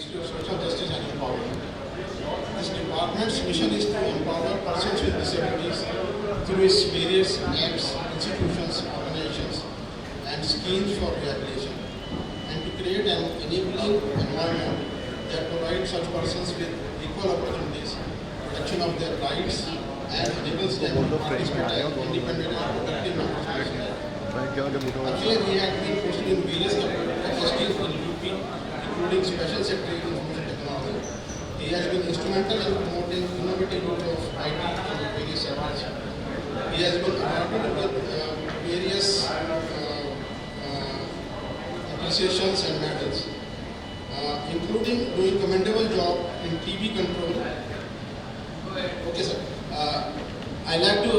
Ministry of Social Justice and Empowerment. This department's mission is to empower persons with disabilities through its various apps, institutions, organizations, and schemes for rehabilitation, and to create an enabling environment that provides such persons with equal opportunities, protection of their rights, and enables them to participate in independent and productive members of society. Earlier, he had been posted in various capacities in UP, including Special Secretary of Information Technology. He has been instrumental in promoting innovative use of IT in various sectors. He has been awarded with various appreciations and medals, including doing commendable job in TB control. Okay, sir. I'd like to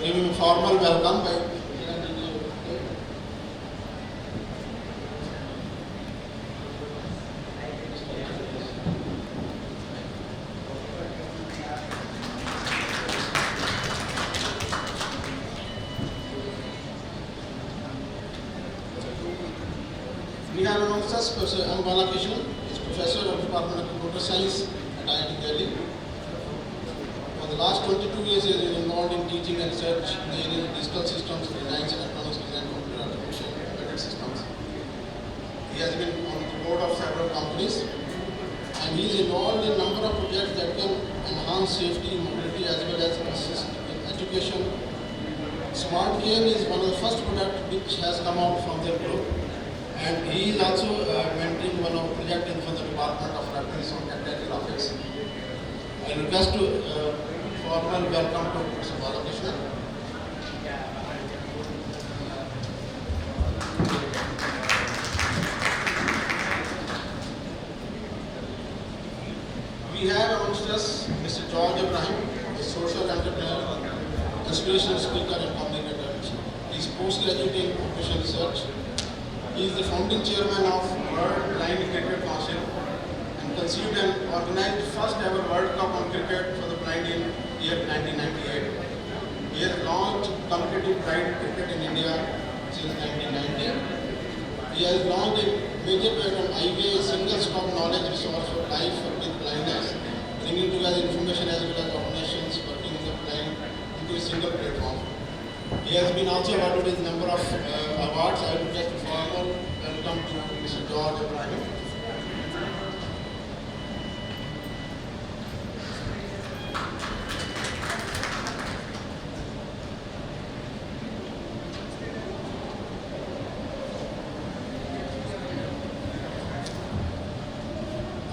give him a formal welcome by. We have amongst us Professor M. Balakrishnan, is Professor of Department of Computer Science at IIT Delhi. For the last 22 years, he has been involved in teaching and research in the area of digital systems, designs, electronics design, computer automation, embedded systems. He has been on the board of several companies, and he is involved in a number of projects that can enhance safety, mobility, as well as assist in education. Smart Game is one of the first products which has come out from their group. And he is also mentoring one of the projects from the Department of Electronics and Graphics. I request to formal welcome to Professor Balakrishnan. We have amongst us Mr. George Ibrahim, a social entrepreneur, inspirational speaker and communicator. He is postgraduate in occupation research. He is the founding chairman of World Blind Cricket Council and conceived and organized the first ever World Cup on cricket for the blind in year 1998. He has launched competitive blind cricket in India since 1990. He has launched a major program, IVA, single stop knowledge resource for life with blindness, bringing together information as well as organizations working with the blind into a single platform. He has been also awarded with a number of awards. I would just formal welcome to Mr. George Ibrahim.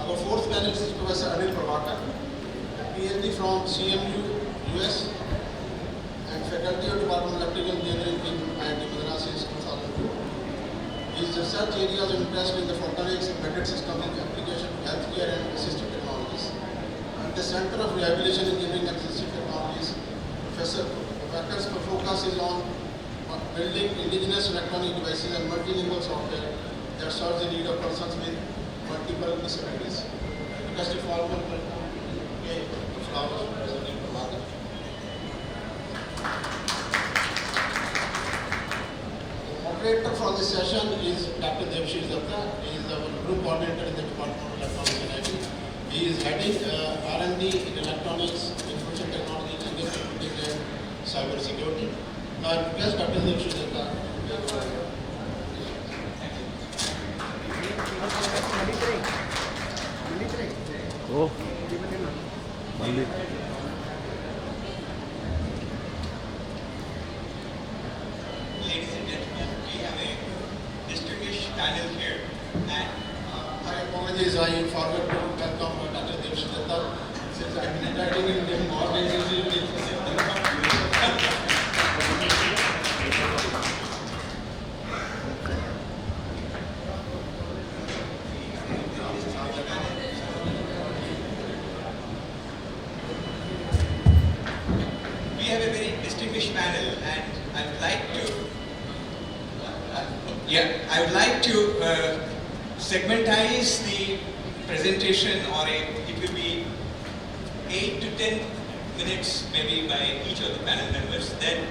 Our fourth panelist is Professor Anil Prabhakar, PhD from CMU, US. And Faculty of Department of Electrical Engineering in IIT Madras since 2002. His research areas are interested in the photonics, embedded systems and application to healthcare and assistive technologies. At the Center of Rehabilitation Engineering and Assistive Technologies, Professor Prabhakar's focus is on building indigenous electronic devices and multilingual software that serves the need of persons with multiple disabilities. Request a formal welcome. Okay, flowers to Professor Prabhakar. The moderator for this session is Dr. Devashish Datta. He is our group coordinator in the Department of Electronics and IT. He is heading R&D in electronics, information technology, computing and cyber security. Now I request Dr. Devashish Datta. Oh. Ladies and gentlemen, we have a distinguished panel here, and I apologize, I forgot to welcome Dr. Devashish Datta since I've been writing in him more than usually. we have a very distinguished panel, and I would like to segmentize the presentation, or it will be 8 to 10 minutes maybe by each of the panel members, then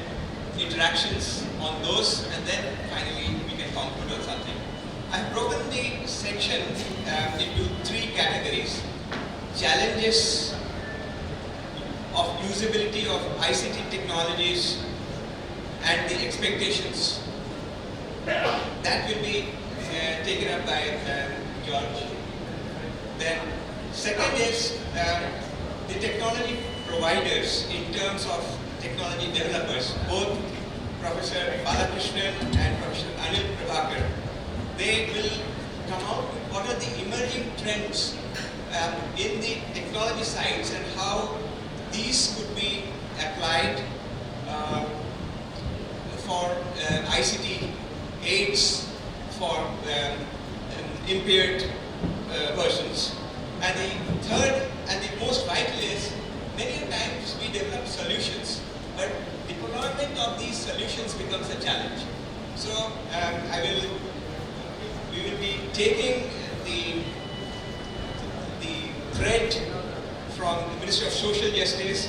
interactions on those, and then finally we can conclude on something. I've broken the section into three categories. Challenges of usability of ICT technologies and the expectations. That will be taken up by George. Then second is the technology providers in terms of technology developers, both Professor Balakrishnan and Professor Anil Prabhakar. They will come out with what are the emerging trends in the technology sides and how these could be applied for ICT aids for impaired persons. And the third and the most vital is, many times we develop solutions, but deployment of these solutions becomes a challenge. So we will be taking the thread from the Ministry of Social Justice,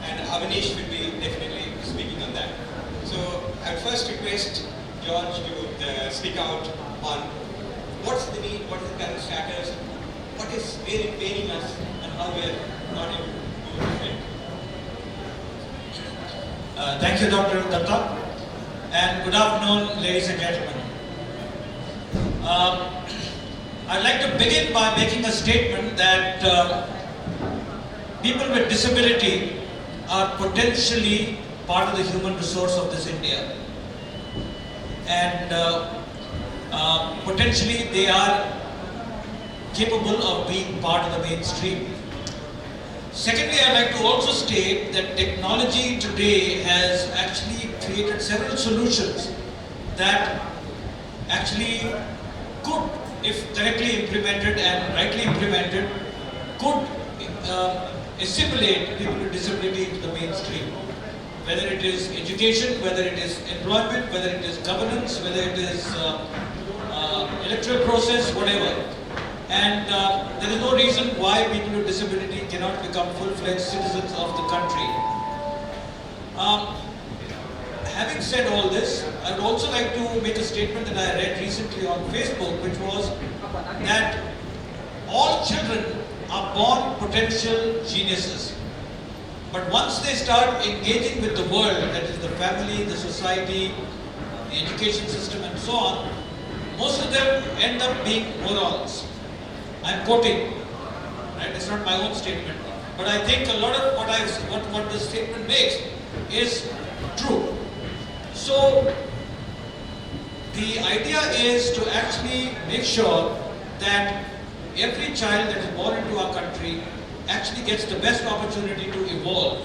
and Avanish will be definitely speaking on that. So I would first request George to speak out on what's the need, what is the current status, what is really paining us, and how we are not able to do it. Thank you, Dr. Datta, and good afternoon, ladies and gentlemen. I'd like to begin by making a statement that people with disability are potentially part of the human resource of this India, and potentially they are capable of being part of the mainstream. Secondly, I'd like to also state that technology today has actually created several solutions that actually could, if correctly implemented and rightly implemented, could assimilate people with disability into the mainstream. Whether it is education, whether it is employment, whether it is governance, whether it is electoral process, whatever. And there is no reason why people with disability cannot become full-fledged citizens of the country. Having said all this, I would also like to make a statement that I read recently on Facebook, which was that all children are born potential geniuses. But once they start engaging with the world, that is the family, the society, the education system and so on, most of them end up being morons. I'm quoting, right? It's not my own statement, but I think a lot of what this statement makes is true. So the idea is to actually make sure that every child that is born into our country actually gets the best opportunity to evolve.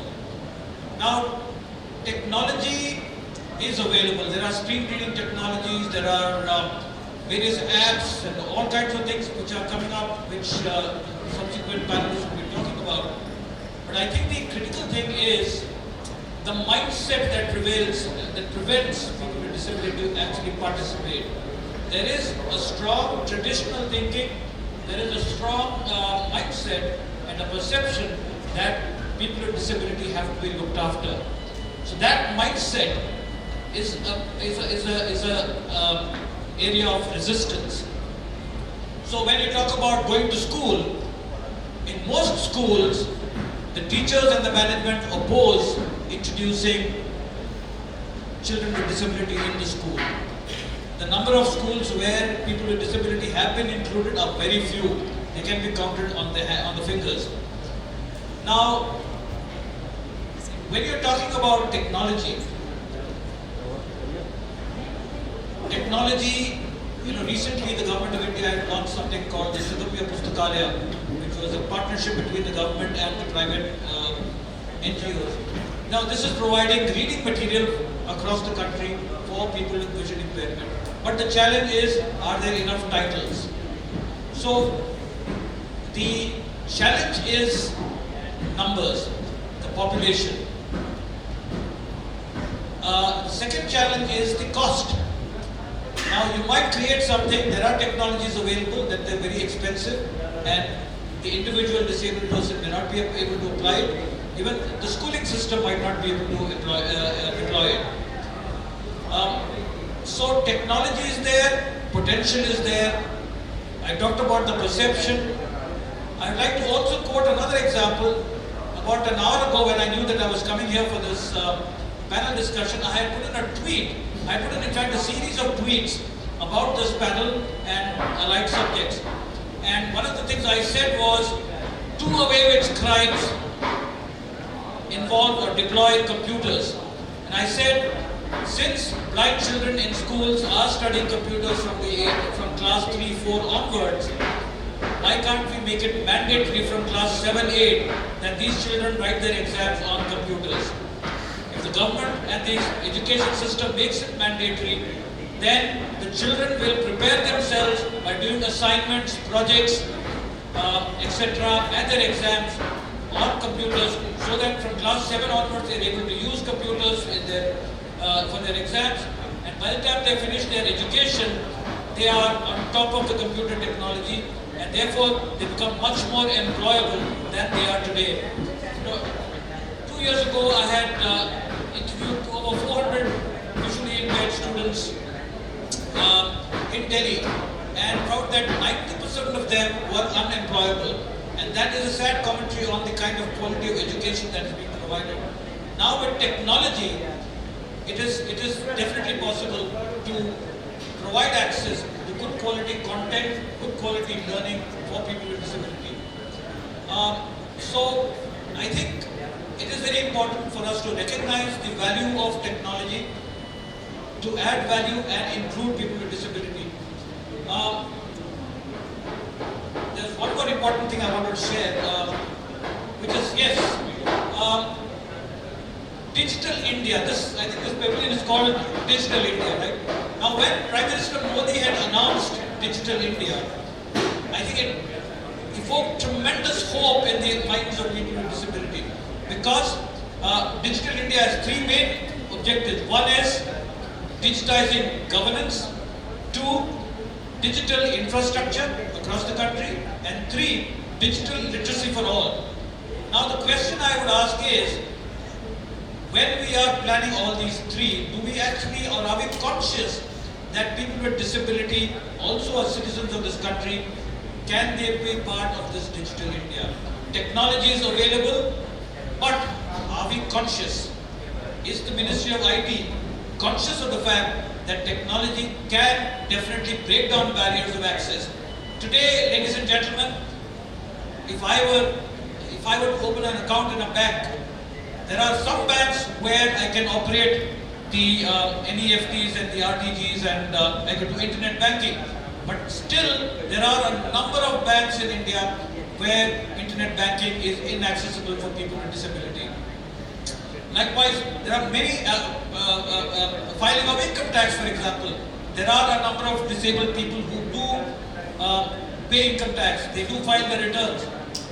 Now, technology is available. There are screen reading technologies, there are various apps and all kinds of things which are coming up, which subsequent panelists will be talking about. But I think the critical thing is the mindset that prevails, that prevents people with disability to actually participate. There is a strong traditional thinking, there is a strong mindset and a perception that people with disability have to be looked after. So that mindset is a area of resistance. So when you talk about going to school, in most schools, the teachers and the management oppose introducing children with disability in the school. The number of schools where people with disability have been included are very few. They can be counted on the fingers. Now, when you're talking about technology, recently the government of India had launched something called the Scalability Pustakalaya, which was a partnership between the government and the private NGOs. Now, this is providing reading material across the country for people with vision impairment. But the challenge is, are there enough titles? So, the challenge is numbers, the population. The second challenge is the cost. Now, you might create something, there are technologies available that they're very expensive, and the individual disabled person may not be able to apply it. Even the schooling system might not be able to deploy it. So technology is there, potential is there. I talked about the perception. I'd like to also quote another example. About an hour ago, when I knew that I was coming here for this panel discussion, I had put in a tweet. I put in fact a series of tweets about this panel and allied subjects. And one of the things I said was, do away with scribes involve or deploy computers. And I said, since blind children in schools are studying computers from class 3, 4 onwards, why can't we make it mandatory from class 7, 8 that these children write their exams on computers? If the government and the education system makes it mandatory, then the children will prepare themselves by doing assignments, projects, etc. and their exams on computers, so that from class 7 onwards they are able to use computers in their, for their exams, and by the time they finish their education, they are on top of the computer technology, and therefore they become much more employable than they are today. 2 years ago I had interviewed over 400 visually impaired students in Delhi, and found that 90% of them were unemployable. And that is a sad commentary on the kind of quality of education that is being provided. Now with technology, it is definitely possible to provide access to good quality content, good quality learning for people with disability. So I think it is very important for us to recognize the value of technology to add value and include people with disability. There's one more important thing I want to share, which is, yes, Digital India. This, I think this pavilion is called Digital India, right? Now when Prime Minister Modi had announced Digital India, I think it evoked tremendous hope in the minds of people with disability, because Digital India has three main objectives. One is digitizing governance, 2, digital infrastructure across the country, and 3, digital literacy for all. Now the question I would ask is, when we are planning all these 3, do we actually, or are we conscious that people with disability also are citizens of this country? Can they be part of this Digital India? Technology is available, but are we conscious? Is the Ministry of IT conscious of the fact that technology can definitely break down barriers of access? Today, ladies and gentlemen, if I were to open an account in a bank, there are some banks where I can operate the NEFTs and the RTGs, and I can do internet banking. But still, there are a number of banks in India where internet banking is inaccessible for people with disability. Likewise, there are many filing of income tax, for example. There are a number of disabled people who do pay income tax. They do file their returns.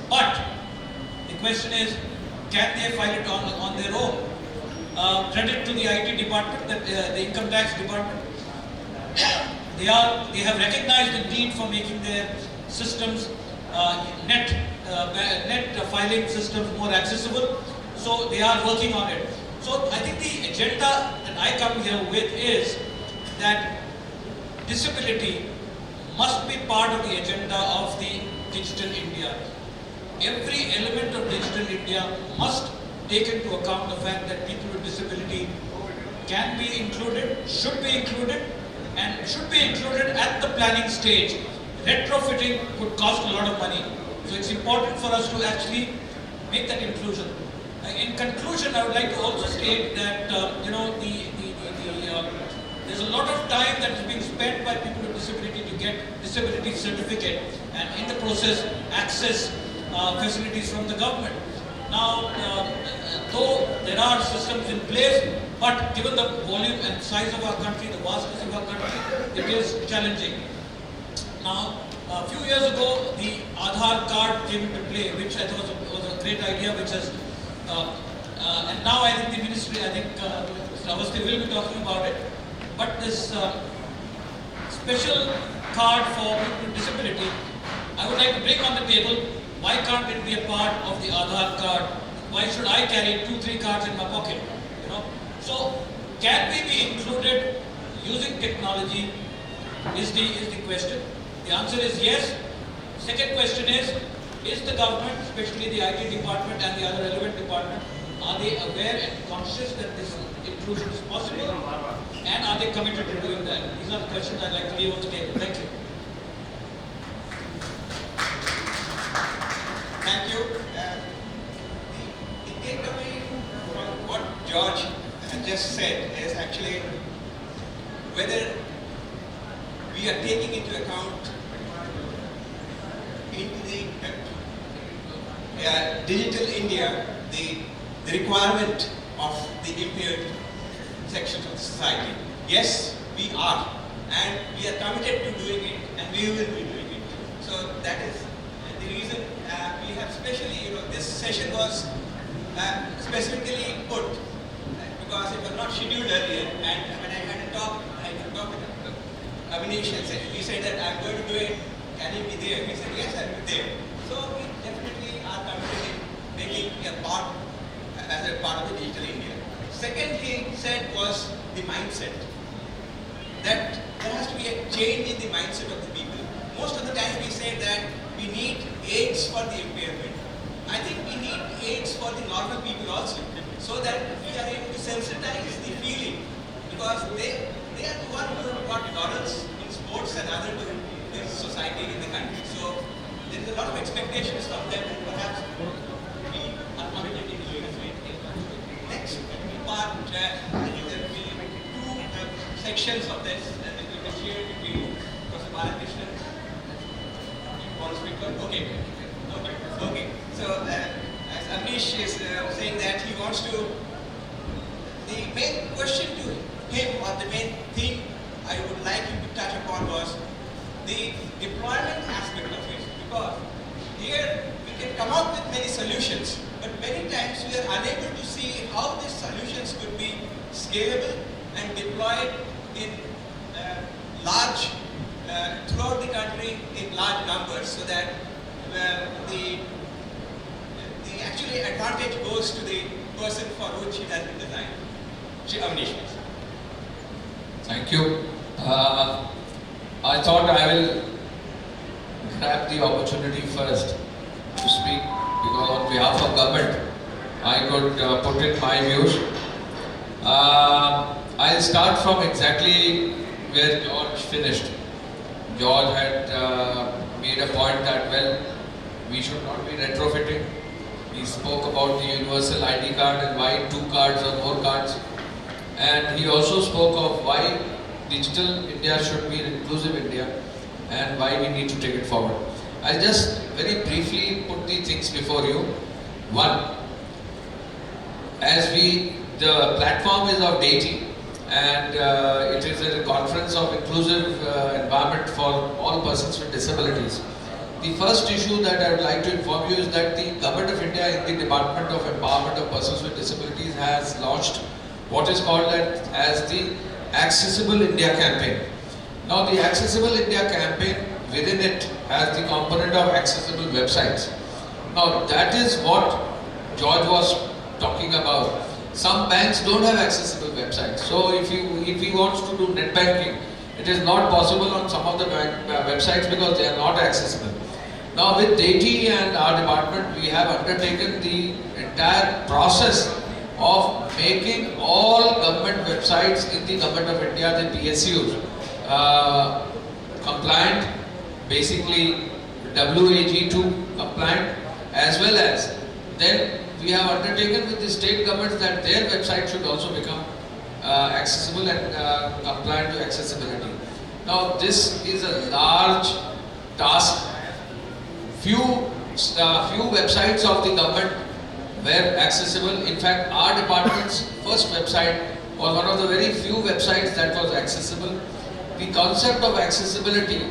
But the question is, can they file it on their own? Credit to the IT department, the income tax department. They have recognized the need for making their systems, net filing systems more accessible. So they are working on it. So I think the agenda that I come here with is that disability must be part of the agenda of the Digital India. Every element of Digital India must take into account the fact that people with disability can be included, should be included, and should be included at the planning stage. Retrofitting would cost a lot of money. So it's important for us to actually make that inclusion. In conclusion, I would like to also state that there's a lot of time that is being spent by people with disability to get disability certificate, and in the process access facilities from the government. Now, though there are systems in place, but given the volume and size of our country, the vastness of our country, it is challenging. Now, a few years ago, the Aadhaar card came into play, which I thought was a great idea, which has, and now I think the ministry, Mr. Awasthi will be talking about it. But this special card for people with disability, I would like to bring on the table. Why can't it be a part of the Aadhaar card? Why should I carry 2-3 cards in my pocket? So can we be included using technology is the question. The answer is yes. Second question is the government, especially the IT department and the other relevant department, are they aware and conscious that this inclusion is possible, and are they committed to doing that? These are the questions I'd like to leave on the table. Thank you. Thank you. The takeaway from what George had just said is actually whether we are taking into account into the digital India the requirement of the impaired sections of the society. Yes, we are, and we are committed to doing it, and we will be doing it. So that is the reason we have specially, this session was specifically put because it was not scheduled earlier, and when I had a talk with Avnish and he said that I'm going to do it, can you be there? He said, yes, I'll be there. So we definitely are committed in making a part as a part of the digital India. Second he said was the mindset. That there has to be a change in the mindset of the people. Most of the time we say that we need aids for the impairment. I think we need aids for the normal people also, so that we are able to sensitize the feeling, because they are the one who have got laurels in sports and other to the society in the country. So there is a lot of expectations from them, and perhaps we are committed in doing it. Next part, there will be two sections of this that will be shared between Professor Balakrishnan. Okay. So as Avnish is saying that he wants to, the main question to him, or the main thing I would like him to touch upon was the deployment aspect of it. Because here we can come up with many solutions, but many times we are unable to see how these solutions could be scalable and deployed in large, throughout the country in large numbers, so that the actually advantage goes to the person for which it has been designed. Avnish. Thank you. I thought I will grab the opportunity first to speak, because on behalf of government I could put in my views. I'll start from exactly where George finished. George had made a point that, well, we should not be retrofitting. He spoke about the universal ID card and why 2 cards or more cards. And he also spoke of why digital India should be an inclusive India and why we need to take it forward. I'll just very briefly put the things before you. One, the platform is of Deity, and it is a conference of inclusive environment for all persons with disabilities. The first issue that I would like to inform you is that the Government of India in the Department of Empowerment of Persons with Disabilities has launched what is called as the Accessible India campaign. Now the Accessible India campaign, within it has the component of accessible websites. Now that is what George was talking about. Some banks don't have accessible websites. So if he wants to do net banking, it is not possible on some of the websites because they are not accessible. Now with Deity and our department, we have undertaken the entire process of making all government websites in the Government of India, the PSUs, compliant, basically WAG2 compliant, as well as then we have undertaken with the state governments that their website should also become accessible and compliant to accessibility. Now this is a large task. Few websites of the government were accessible. In fact, our department's first website was one of the very few websites that was accessible. The concept of accessibility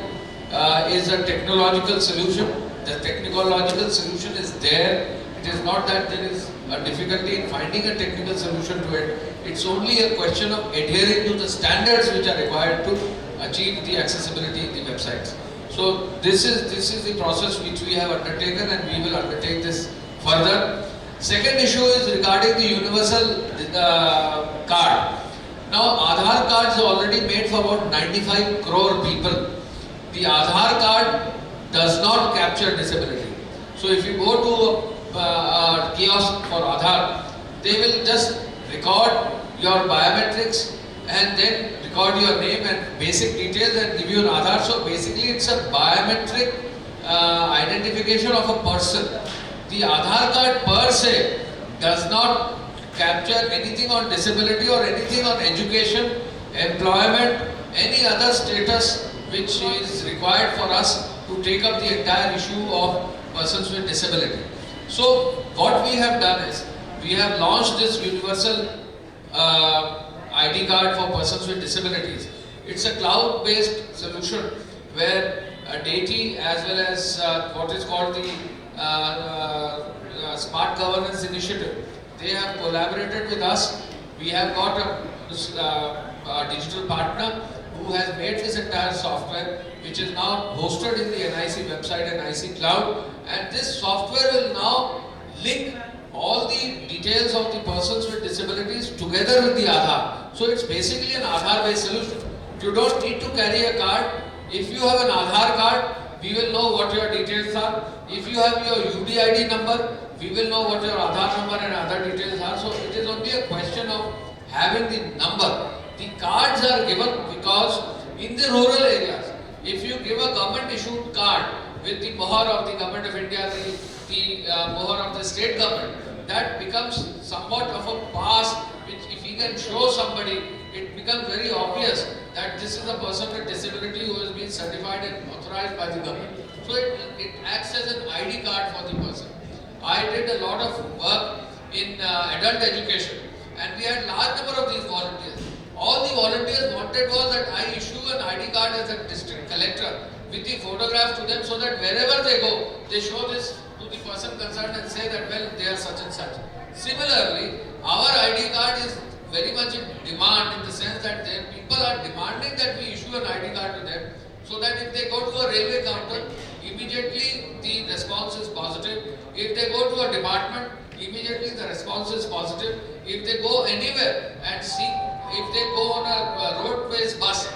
is a technological solution. The technological solution is there. It is not that there is a difficulty in finding a technical solution to it. It's only a question of adhering to the standards which are required to achieve the accessibility in the websites. So this is the process which we have undertaken, and we will undertake this further. Second issue is regarding the universal card. Now Aadhaar cards are already made for about 95 crore people. The Aadhaar card does not capture disability. So if you go to a kiosk for Aadhaar, they will just record your biometrics and then record your name and basic details and give you an Aadhaar. So basically it's a biometric identification of a person. The Aadhaar card per se does not capture anything on disability or anything on education, employment, any other status which is required for us to take up the entire issue of persons with disability. So what we have done is, we have launched this universal ID card for persons with disabilities. It's a cloud-based solution where DATI as well as what is called the Smart Governance Initiative, they have collaborated with us. We have got a digital partner who has made this entire software, which is now hosted in the NIC website and NIC cloud, and this software will now link all the details of the persons with disabilities together with the Aadhaar. So it's basically an Aadhaar based solution. You don't need to carry a card. If you have an Aadhaar card, we will know what your details are. If you have your UDID number, we will know what your Aadhaar number and other details are. So it is only a question of having the number. The cards are given because in the rural areas, if you give a government issued card with the mohar of the government of India, the mohar of the state government, that becomes somewhat of a pass which if you can show somebody, it becomes very obvious that this is a person with disability who has been certified and authorized by the government. So it acts as an ID card for the person. I did a lot of work in adult education and we had large number of these volunteers. All the volunteers wanted was that I issue an ID card as a district collector with the photographs to them so that wherever they go, they show this to the person concerned and say that, well, they are such and such. Similarly, our ID card is very much in demand in the sense that people are demanding that we issue an ID card to them so that if they go to a railway counter, immediately the response is positive. If they go to a department, immediately the response is positive. If they go anywhere and see, if they go on a roadways bus,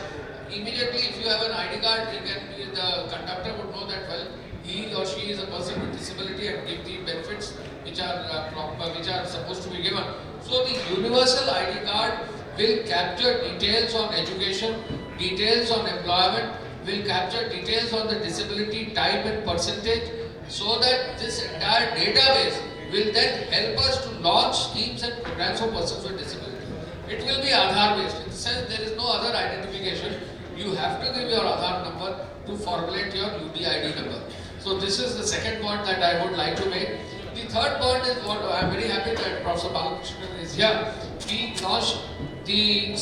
immediately if you have an ID card, the conductor would know that, well, he or she is a person with disability and give the benefits which are supposed to be given. So the universal ID card will capture details on education, details on employment, will capture details on the disability type and percentage, so that this entire database will then help us to launch schemes and programs for persons with disability. It will be Aadhaar based. In the sense there is no other identification. You have to give your Aadhaar number to formulate your UDID number. So this is the second point that I would like to make. The third point is what I am very happy that Professor Balakrishnan is here. We launched the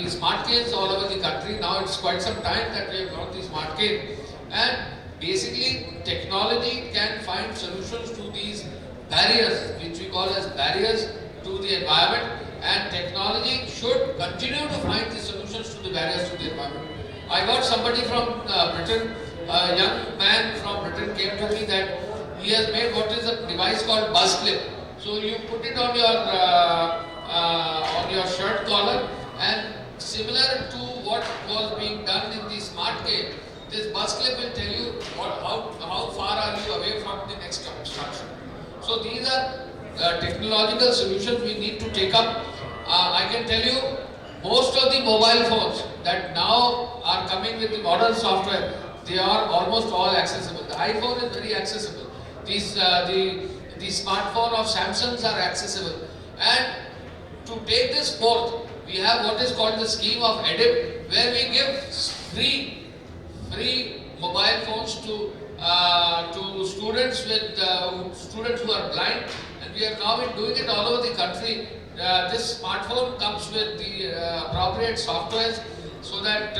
smart canes all over the country. Now it's quite some time that we have launched the smart cane. And basically technology can find solutions to these barriers, which we call as barriers to the environment, and technology should continue to find the solutions to the barriers to the environment. I got somebody from Britain, a young man from Britain came to me that he has made what is a device called buzz clip. So you put it on your shirt collar, and similar to what was being done in the smart cane, this buzz clip will tell you how far are you away from the next obstruction. So these are technological solutions we need to take up. I can tell you, most of the mobile phones that now are coming with the modern software, they are almost all accessible. The iPhone is very accessible. The smartphone of Samsungs are accessible. And to take this forth, we have what is called the scheme of EDIP, where we give free mobile phones to students who are blind, and we have now been doing it all over the country. This smartphone comes with the appropriate softwares so that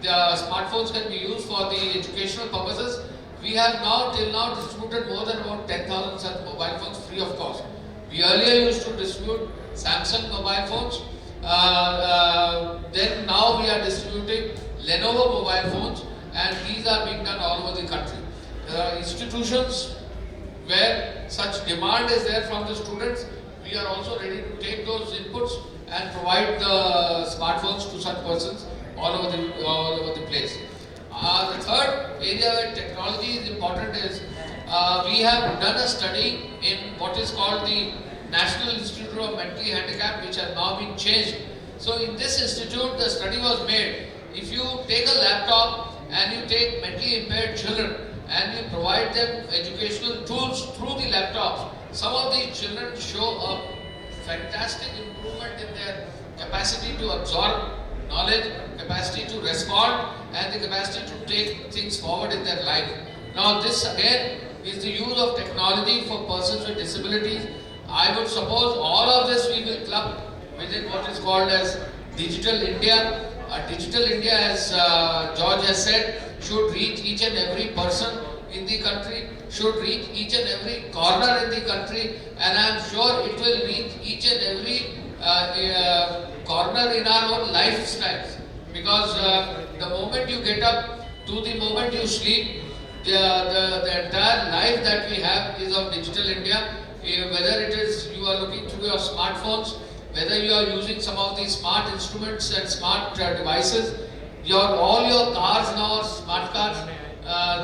the smartphones can be used for the educational purposes. We have now till now distributed more than about 10,000 such mobile phones free of cost. We earlier used to distribute Samsung mobile phones. Then now we are distributing Lenovo mobile phones, and these are being done all over the country. There are institutions where such demand is there from the students. We are also ready to take those inputs and provide the smartphones to such persons all over the place. The third area where technology is important is we have done a study in what is called the National Institute of Mentally Handicapped, which has now been changed. So in this institute, the study was made. If you take a laptop and you take mentally impaired children and you provide them educational tools through the laptops, some of these children show a fantastic improvement in their capacity to absorb knowledge, capacity to respond, and the capacity to take things forward in their life. Now this again is the use of technology for persons with disabilities. I would suppose all of this we will club within what is called as Digital India. Digital India, as George has said, should reach each and every person in the country, should reach each and every corner in the country, and I am sure it will reach each and every corner in our own lifestyles. Because the moment you get up to the moment you sleep, the entire life that we have is of Digital India. Whether it is you are looking through your smartphones, whether you are using some of these smart instruments and smart devices, all your cars now are smart cars,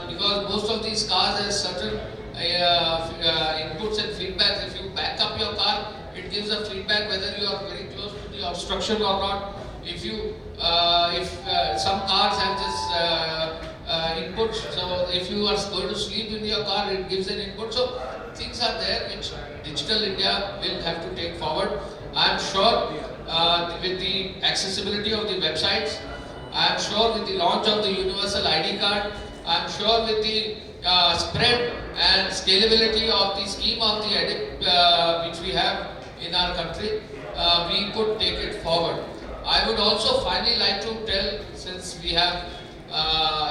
because most of these cars have certain inputs and feedbacks. If you back up your car, it gives a feedback whether you are very close to the obstruction or not. If some cars have this input, so if you are going to sleep in your car, it gives an input. So things are there which Digital India will have to take forward. I am sure with the accessibility of the websites, I am sure with the launch of the Universal ID card, I am sure with the spread and scalability of the scheme of the EDIC which we have in our country, we could take it forward. I would also finally like to tell, since we have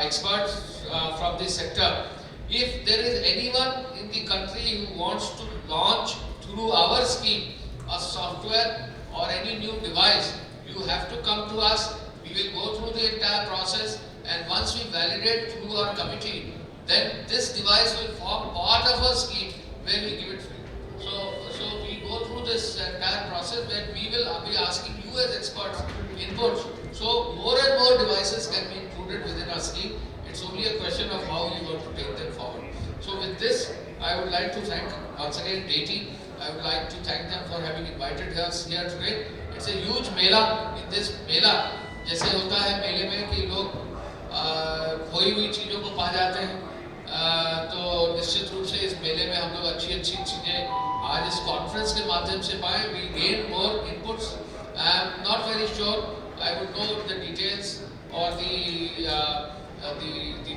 experts from this sector, if there is anyone in the country who wants to launch through our scheme a software or any new device, you have to come to us. We will go through the entire process, and once we validate through our committee, then this device will form part of a scheme where we give it free. So we go through this entire process where we will be asking you as experts inputs. So more and more devices can be included within our scheme. It's only a question of how you want to take them forward. So with this, I would like to thank once again DT. I would like to thank them for having invited us here today. It's a huge mela. In this mela, जैसे होता है मेले में कि लोग खोई हुई चीज़ों को पा जाते हैं, तो निश्चित रूप से इस मेले में हम लोग अच्छी चीज़ें आज इस कॉन्फ्रेंस के माध्यम से पाएं. We gain more inputs. I am not very sure I would know the details or the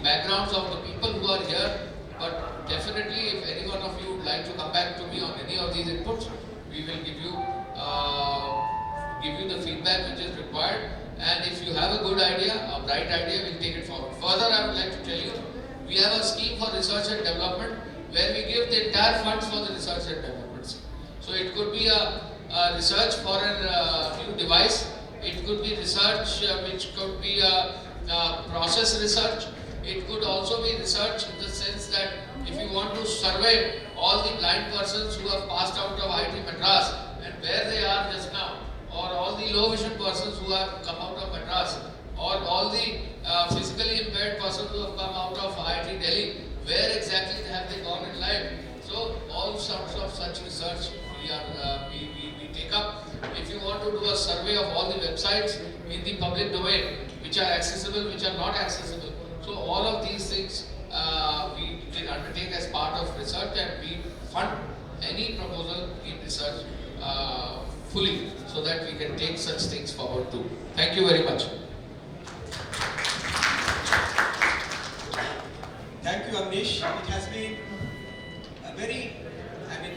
backgrounds of the people who are here, but definitely if any one of you would like to come back to me on any of these inputs, we will give you the feedback which is required. And if you have a good idea, a bright idea, we'll take it forward. Further, I would like to tell you, we have a scheme for research and development where we give the entire funds for the research and development scheme. So it could be a research for a new device, it could be research which could be a process research, it could also be research in the sense that if you want to survey all the blind persons who have passed out of IIT Madras and where they are just now, or all the low vision persons who have come out of Madras, or all the physically impaired persons who have come out of IIT Delhi, where exactly have they gone in life? So all sorts of such research we take up. If you want to do a survey of all the websites in the public domain, which are accessible, which are not accessible, so all of these things we can undertake as part of research, and we fund any proposal in research fully, so that we can take such things forward too. Thank you very much. Thank you, Amnish. It has been a very,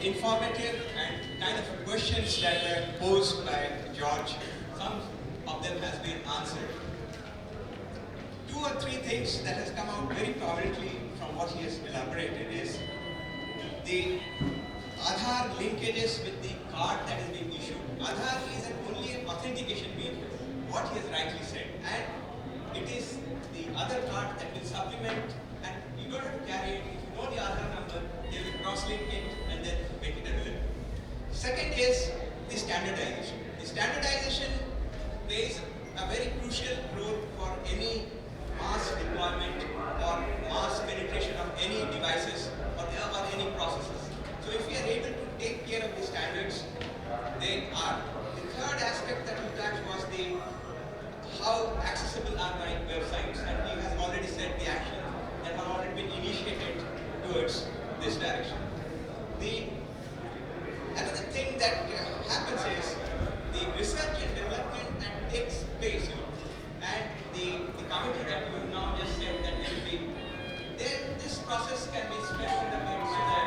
informative and kind of questions that were posed by George. Some of them has been answered. 2 or 3 things that has come out very prominently from what he has elaborated is the Aadhaar linkages with the card that is being issued. Aadhaar is only an authentication means, what he has rightly said, and it is the other card that will supplement, and you don't have to carry it. If you know the Aadhaar number, they will cross-link it and then make it available. Second is the standardization. The standardization part. The third aspect that you touched was the how accessible are my websites, and he has already said the actions that have already been initiated towards this direction. The another thing that happens is the research and development that takes place, and the committee that you now just said that will be, then this process can be strengthened a bit so that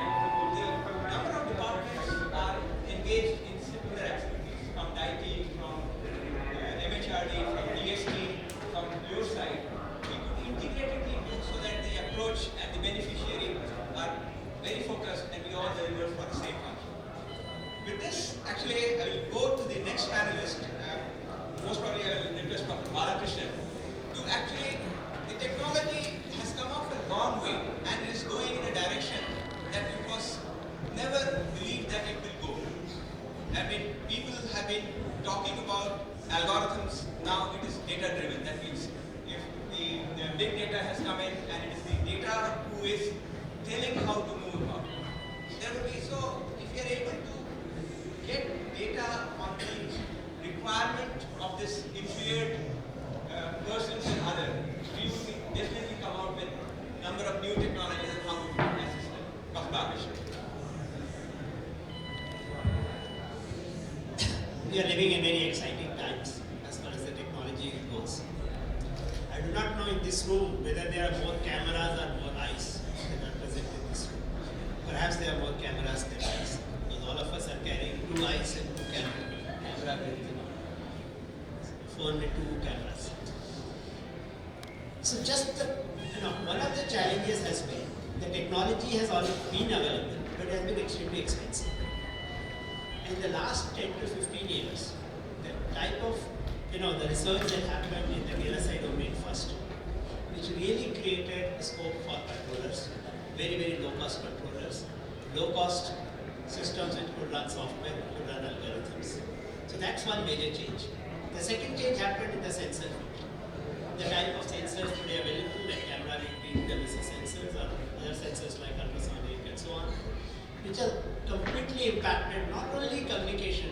the number of departments are engaged in similar activities from IT, from MHRD, from DST, from your side. We could integratedly do so that the approach and the beneficiary are very focused and we all deliver for the same function. With this, actually, I will go to the next panelist. Most probably, I will request Dr. Balakrishnan to actually, the technology has come up a long way and is going in a direction that it was never believed that it will go. I mean, people have been talking about algorithms, now it is data driven. That means if the big data has come in and it is the data who is telling how to move about. There will be, so if you are able to get data on the requirement of this inferior persons and other, we will definitely come out with a number of new technologies and how we can assist them. Dr. Balakrishnan. We are living in very exciting times as far as the technology goes. I do not know in this room whether there are more cameras or more eyes that are present in this room. Perhaps there are more cameras than eyes, because all of us are carrying 2 eyes and 2 cameras. Camera with phone with 2 cameras. So just one of the challenges has been the technology has already been available, but it has been extremely expensive. In the last 10 to 15 years, the type of, the research that happened in the VLSI domain first, which really created a scope for controllers, very, very low-cost controllers, low-cost systems which could run software, could run algorithms. So that's one major change. The second change happened in the sensor field. The type of sensors today available, like camera reading, WC sensors, or other sensors like ultrasonic and so on, which have completely impacted not only communication,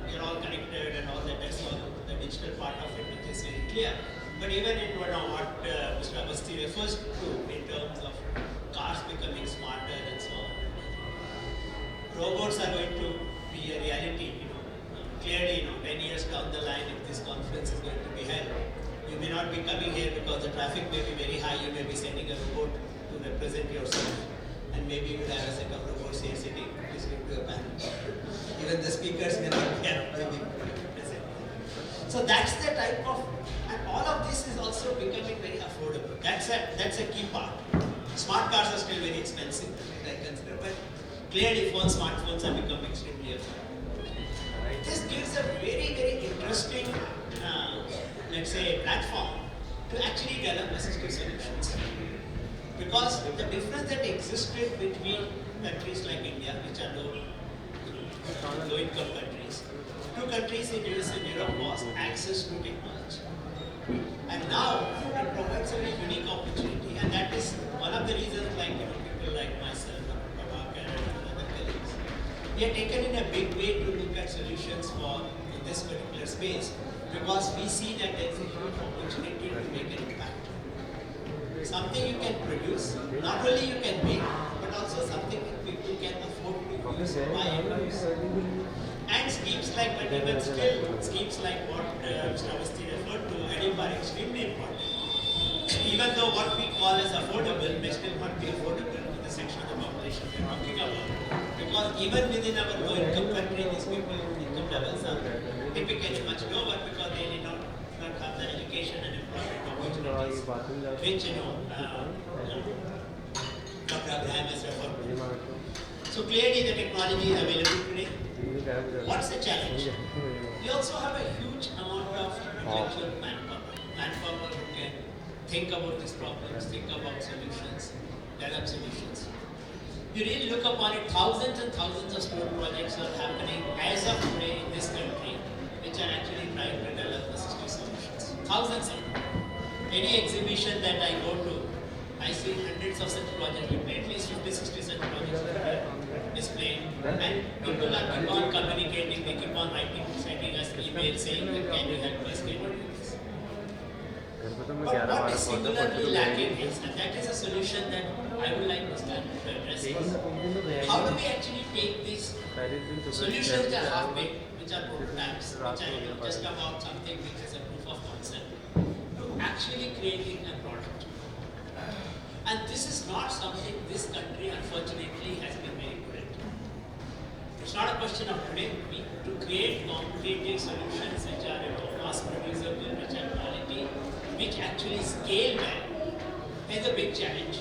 we are all connected and all that, that's all the digital part of it, which is very clear, but even in what Mr. Avasti refers to in terms of cars becoming smarter and so on. Robots are going to be a reality, clearly, 10 years down the line, if this conference is going to be held, you may not be coming here because the traffic may be very high, you may be sending a robot to represent yourself. And maybe you will have a set of robots here sitting, listening to a panel. Even the speakers may not be present. So that's the type of, and all of this is also becoming very affordable. That's a key part. Smart cars are still very expensive, I consider, but clearly smartphones have become extremely affordable. This gives a very, very interesting, let's say, platform to actually develop assistive solutions. Because the difference that existed between countries like India, which are low-income countries, to countries in US and Europe was access to technology. And now it provides a very unique opportunity, and that is one of the reasons people like myself, Prabhakar and other colleagues, we are taken in a big way to look at solutions for this particular space, because we see that there is a huge opportunity to make an impact. Something you can produce, not only you can make, but also something that people can afford to use, buy and use. And schemes like, but even still, schemes like what Mr. Avasti referred to, I think are extremely important. Even though what we call as affordable may still not be affordable to the section of the population we are talking about. Because even within our low-income country, these people's income levels are typically much lower because they did not have the education and employment opportunities, which Dr. Abraham has referred to. So clearly the technology is available today. What's the challenge? We also have a huge amount of intellectual manpower who can think about these problems, think about solutions, develop solutions. You really look upon it, thousands and thousands of school projects are happening as of today in this country, which are actually trying to develop assistive solutions. Thousands of them. Any exhibition that I go to, I see hundreds of such projects, at least 50, 60 such projects displayed, and people are keep on communicating, they keep on sending us emails saying, can you help us, can you do this? But what is singularly lacking is, and that is a solution that I would like to start to address, is how do we actually take these solutions that are half-baked, which are prototypes, which are just about something which is a proof of concept, to actually creating a product. And this is not something this country unfortunately has been very good at. It's not a question of today. To create competitive solutions which are mass producible, which are quality, which actually scale well, is a big challenge.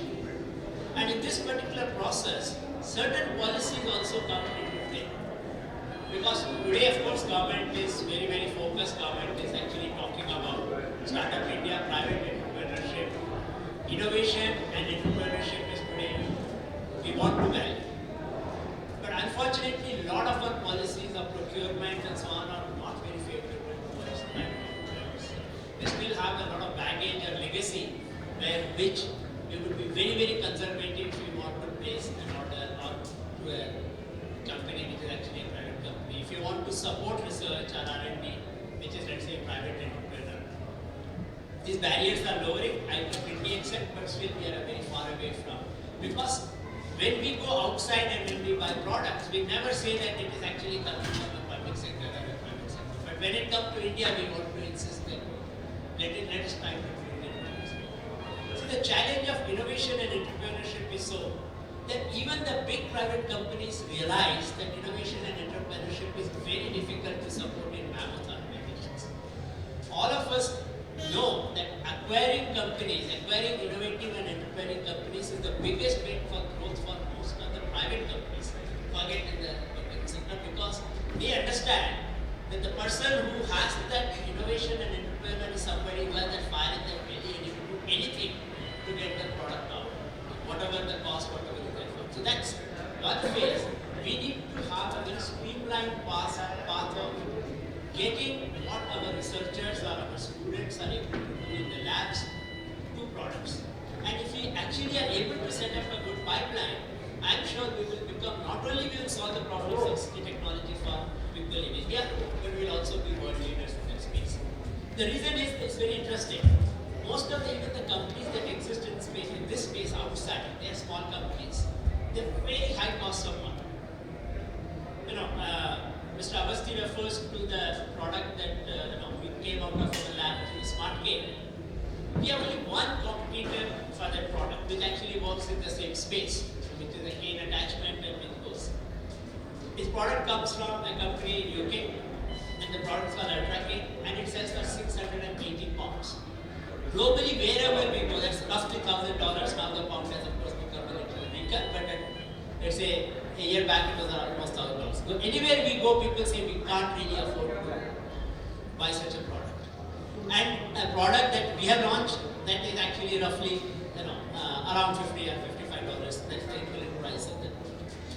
And in this particular process, certain policies also come into play. Because today, of course, government is very, very focused. Government is actually talking about Startup India, private entrepreneurship, innovation and entrepreneurship is today we want to value. But unfortunately, a lot of our policies of procurement and so on are not very favorable towards private entrepreneurs. They still have a lot of baggage or legacy which we would be very, very conservative if we want to place an order or to a company which is actually a private company. If you want to support research or R&D, which is, let's say, a private entrepreneur, these barriers are lowering, I completely accept, but still we are very far away from. Because when we go outside and when we buy products, we never say that it is actually coming from the public sector or the private sector. But when it comes to India, we want to insist that let us try to do it. So the challenge of innovation and entrepreneurship is so that even the big private companies realize that innovation and entrepreneurship is very difficult to support in mammoth organizations. All of us know that acquiring innovative and entrepreneurial companies is the biggest way for growth for most of the private companies, forget in the public sector, because they understand that the person who has that innovation and entrepreneur is somebody who has that fire in their belly and he will do anything to get the product out, whatever the cost, whatever the effort. So that's one phase. We need to have a very streamlined path of getting what our researchers or our students are able to do in the labs to products. And if we actually are able to set up a good pipeline, I'm sure we will become, not only we will solve the problems of ICT technology for people in India, but we will also be world leaders in that space. The reason is, it's very interesting. Most of even the companies that exist in this space outside, they are small companies. They have very high cost of money. Mr. Avasti refers to the product that we came out of our lab, which is Smart Game. We have only one competitor for that product, which actually works in the same space, which is a cane attachment and which goes. This product comes from a company in UK, and the product is called Ultra-Cane, and it sells for 680 pounds. Globally, wherever we go, that's roughly $1,000. Now the pound has, of course, become a little weaker, but let's say a year back it was almost $1,000. So anywhere we go, people say we can't really afford to buy such a product. And a product that we have launched that is actually roughly around $50 or $55. That's the equivalent price of that.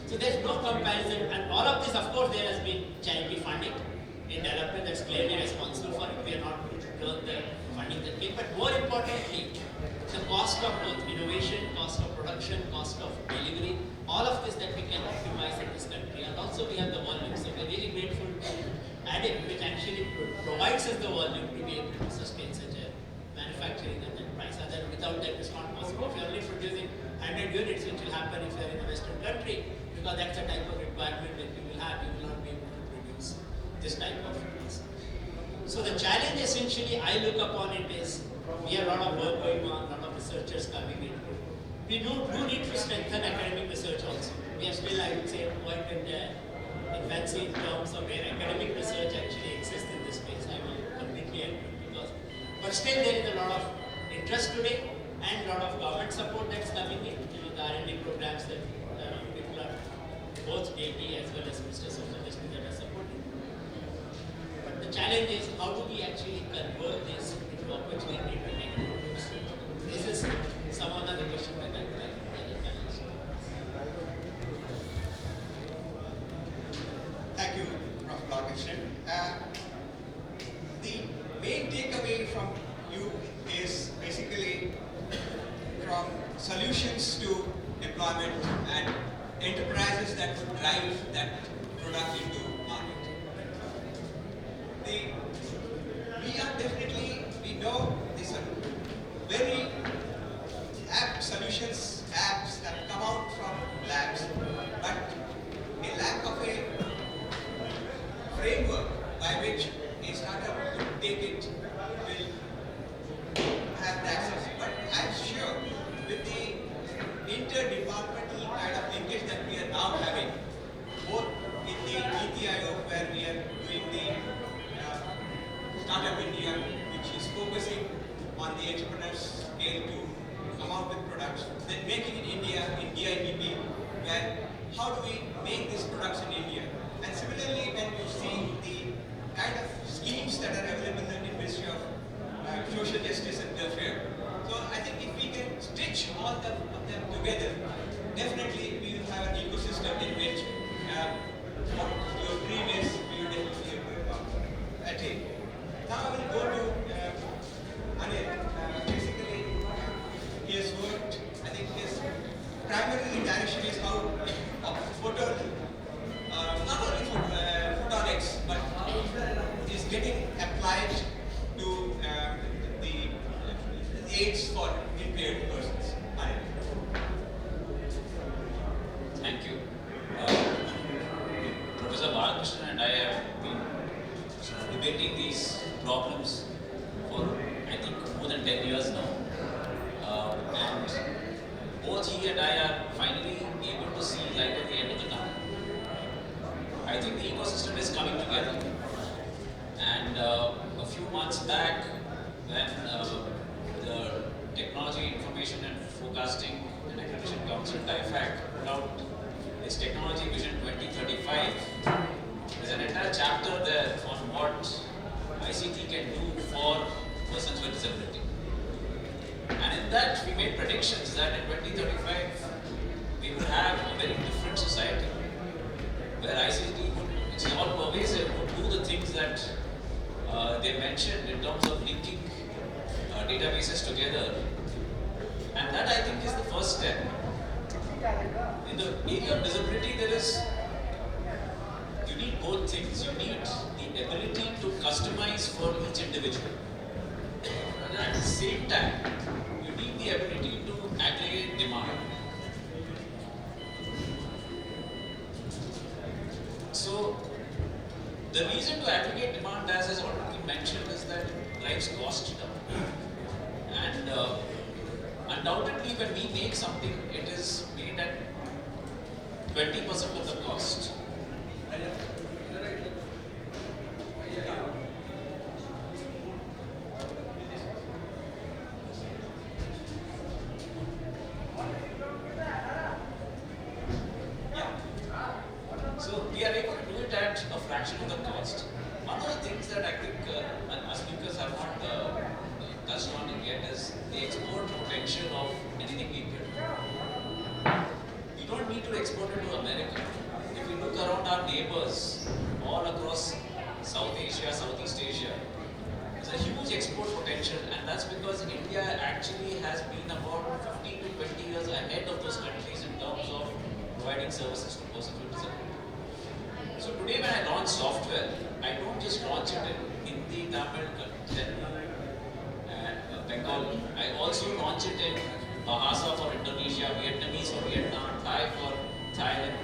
So there's no comparison, and all of this, of course, there has been charity funding in development that's clearly responsible for it. We are not going to learn the funding that way, but more importantly, the cost of both innovation, cost of production, cost of delivery, all of this that we can optimize in this country. And also we have the volume. So we're really grateful to ADIP, which actually provides us the volume to be able to sustain such a manufacturing at that price. And without that, it's not possible. If you're only producing 100 units, which will happen if you're in a Western country, because that's the type of requirement that you will have, you will not be able to produce this type of units. So the challenge essentially I look upon it is, we have a lot of work going on, a lot of researchers coming in. We do need to strengthen academic research also. We are still, I would say, quite in infancy in terms of where academic research actually exists in this space. I will completely agree because, but still there is a lot of interest today and a lot of government support that's coming in. The R&D programs that people are, both DD as well as Mr. Social Justice that are supporting. But the challenge is, how do we actually convert this into opportunity to make products? This is some of the questions that I would like to ask. Thank you, Prof. Balakrishnan. The main takeaway from you is basically from drive that product into market. We know these are very apps have come out from labs, but a lack of a framework by which a startup could take it will have the access. But I'm sure with the interdepartmental kind of linkage that we are now having, both in the ETIO where we are doing the Startup India, which is focusing on the entrepreneurs scale to come out with products, then making in India, in DIPP, where how do we make these products in India? And similarly, when you see the kind of schemes that are available in the Ministry of Social Justice and Welfare. So I think if we can stitch all of them together, definitely we will have an ecosystem in which what your dream is, we will definitely be able to attain. Now I will go to Anil. Basically, he has worked, I think his primary direction is how not only photonics, but is getting applied to the aids for impaired persons. Anil. Thank you. Professor Balakrishnan and I have been debating these problems for, I think, more than 10 years now. And both he and I are finally able to see light at the end of the tunnel. I think the ecosystem is coming together. And a few months back, when the Technology Information and Forecasting and Accreditation Council, TIFAC, put out its Technology Vision 2035, there's an entire chapter there on what ICT can do for persons with disability. And in that, we made predictions that in 2035, we would have a very different society, where ICT would, which is all pervasive, would do the things that they mentioned in terms of linking databases together. And that, I think, is the first step. In the area of disability, you need both things. You need the ability to customize for each individual. And at the same time, you need the ability to aggregate demand. So, the reason to aggregate demand, as has already been mentioned, is that it drives cost down. And undoubtedly, when we make something, it is made at 20% of the cost. So we are able to do it at a fraction of the cost. One of the things that I think our speakers have not touched on yet is the export potential of anything we build. We don't need to export it to America. If we look around our neighbors all across South Asia, Southeast Asia, there's a huge export potential, and that's because India actually has been about 15 to 20 years ahead of those countries in terms of providing services to persons with disability. So today when I launch software, I don't just launch it in Hindi, Tamil, Telugu, and Bengali. I also launch it in Bahasa for Indonesia, Vietnamese for Vietnam, Thai for Thailand,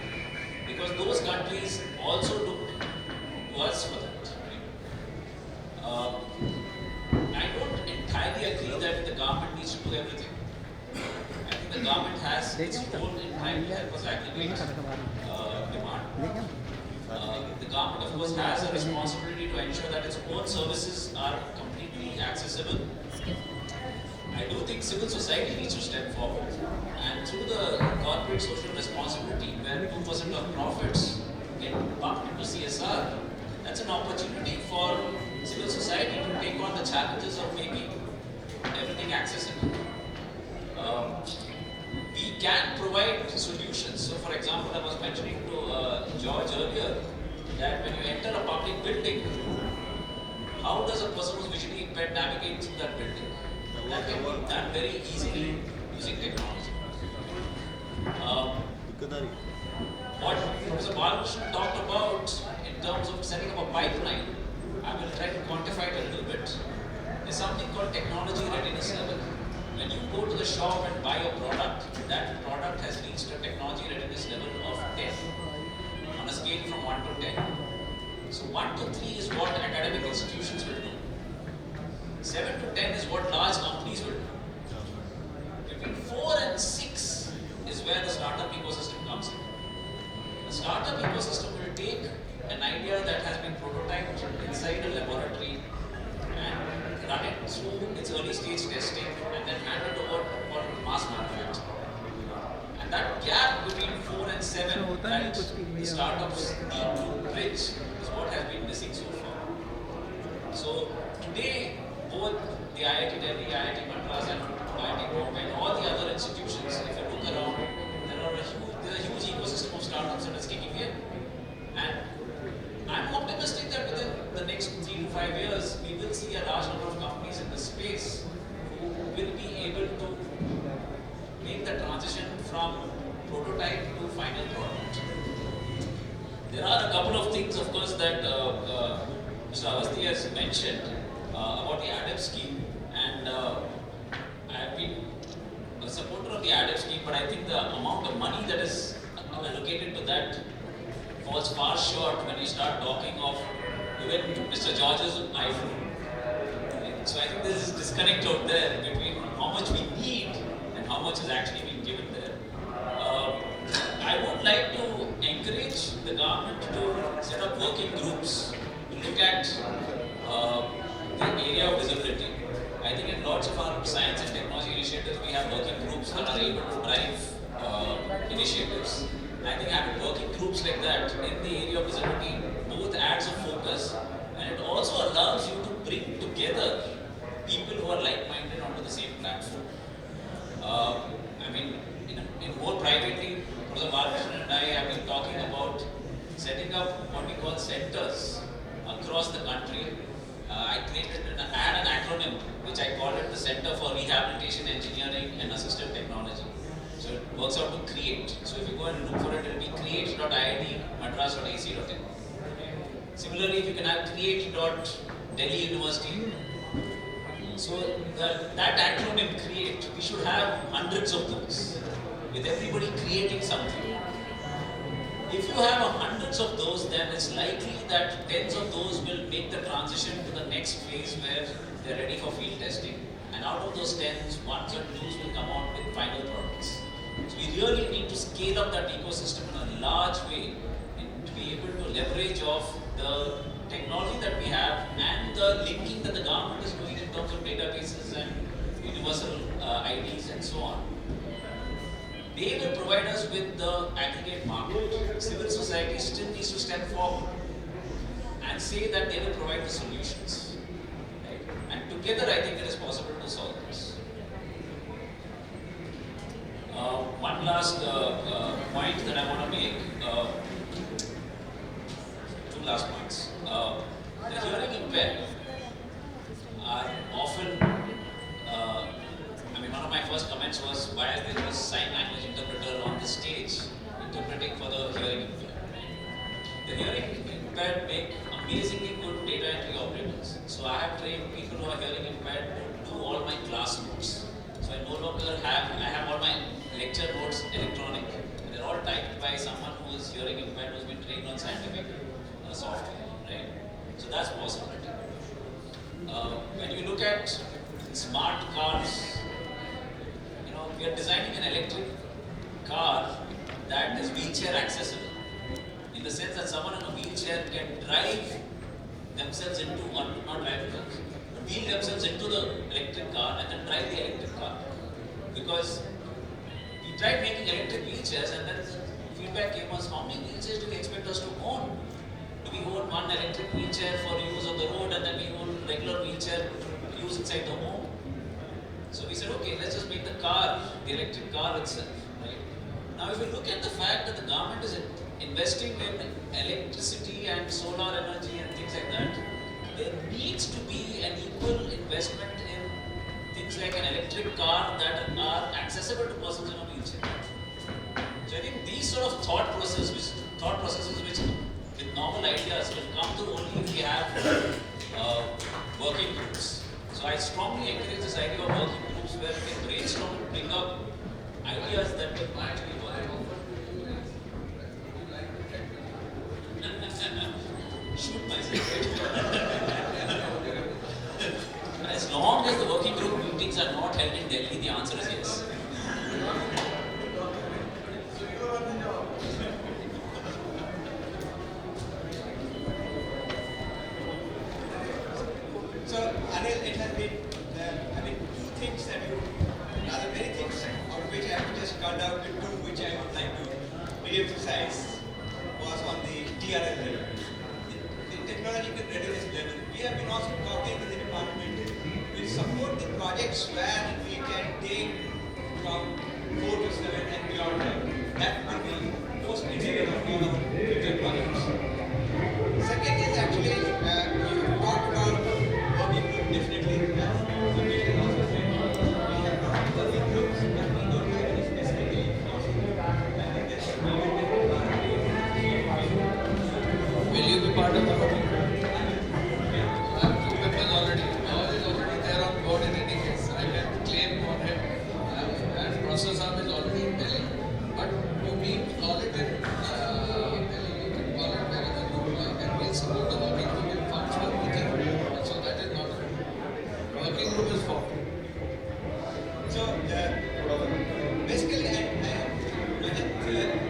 because those countries also look to us for that. I don't entirely agree that the government needs to do everything. I think the government has its role in trying to help us aggregate demand. The government, of course, has a responsibility to ensure that its own services are completely accessible. I do think civil society needs to step forward, and through the corporate social responsibility, where 2% of profits get pumped into CSR, that's an opportunity for civil society to take on the challenges of making everything accessible. We can provide solutions. So, for example, I was mentioning to George earlier that when you enter a public building, how does a person who's visually impaired navigate through that building? That can be done very easily using technology. what Professor Balakrishnan talked about in terms of setting up a pipeline, I will try to quantify it a little bit. There's something called technology readiness level. When you go to the shop and buy a product, that product has reached a technology readiness level of 10 on a scale from 1 to 10. So 1 to 3 is what academic institutions will do. 7 to 10 is what large companies will do. Between 4 and 6 is where the startup ecosystem comes in. The startup ecosystem will take an idea that has been prototyped inside a laboratory and run it through its early stage testing and then hand it over for mass manufacturing. And that gap between 4 and 7 that the startups need to bridge is what has been missing so far. So today, both the IIT Delhi, IIT Madras and IIT Bombay and all the other institutions, if you look around, there's a huge ecosystem of startups that is kicking in. And I'm optimistic that within the next 3 to 5 years, we will see a large number of companies in this space who will be able to make the transition from prototype to final product. There are a couple of things, of course, that Mr. Avasthi has mentioned about the ADEP scheme, and I've been a supporter of the ADEP scheme, but I think the amount of money that is allocated to that falls far short when you start talking of even Mr. George's iPhone. So I think there is a disconnect out there between how much we need and how much is actually being given there. I would like to encourage the government to set up working groups to look at the area of visibility. I think in lots of our science and technology initiatives, we have working groups that are able to drive initiatives. I think having working groups like that in the area of visibility both adds a focus, and it also allows you to bring together people who are like-minded onto the same platform. I mean, in more privately, Professor Balakrishnan and I have been talking about setting up what we call centers across the country. I had an acronym which I called it the Center for Rehabilitation Engineering and Assistive Technology. So it works out to CREATE. So if you go and look for it, it will be create.iitmadras.ac.in. Similarly, if you can have create.delhi university. So that acronym CREATE, we should have hundreds of those, with everybody creating something. If you have hundreds of those, then it's likely that tens of those will make the transition to the next phase where they're ready for field testing. And out of those tens, ones or twos will come out with final products. So we really need to scale up that ecosystem in a large way and to be able to leverage off the technology that we have and the linking that the government is doing in terms of databases and universal IDs and so on. They will provide us with the aggregate market. Civil society still needs to step forward and say that they will provide the solutions. Right? And together I think it is possible to solve this. One last point that I want to make, two last points. The hearing impaired are often, one of my first comments was, why is there a sign language interpreter on the stage interpreting for the hearing impaired? The hearing impaired make amazingly good data entry operators. So I have trained people who are hearing impaired to do all my class notes. So I no longer I have all my lecture notes electronic. They're all typed by someone who is hearing impaired, who's been trained on scientific software, right? So that's possibility. When you look at smart cars, we are designing an electric car that is wheelchair accessible, in the sense that someone in a wheelchair can drive themselves into, or not drive themselves, but wheel themselves into the electric car and then drive the electric car. Because we tried making electric wheelchairs and then the feedback came was, how many wheelchairs do we expect us to own? Do we own one electric wheelchair for use on the road and then we own regular wheelchair to use inside the home? So we said, okay, let's just make the car, the electric car itself, right? Now if you look at the fact that the government is investing in electricity and solar energy and things like that, there needs to be an equal investment in things like an electric car that are accessible to persons in a wheelchair. So So I think these sort of thought processes which with normal ideas will come to only if we have working groups. So I strongly encourage this idea of working groups where we can brainstorm and bring up ideas that will actually work. Shoot myself. As long as the working group meetings are not held in Delhi, the answer is yes. So, Anil, it has been, two things that you, rather many things out of which I have just cut out the two which I would like to re-emphasize was on the TRL level, the technological readiness level. We have been also talking with the department. We support the projects where we can take from 4 to 7 and beyond that. That will be most material of all our future projects. Second is actually, you talked about working group definitely. As Amisha also said, we have got working groups, but we don't have any specific information. I think that's a Will you be part of the working group? I have 2 members already. All is already there on board in any case. I can claim on him. And process arm is already in Delhi. But you meet call it in Delhi, you can call it wherever you like, and we'll support the working group in functional meeting. So that is not a working group is for. So, basically,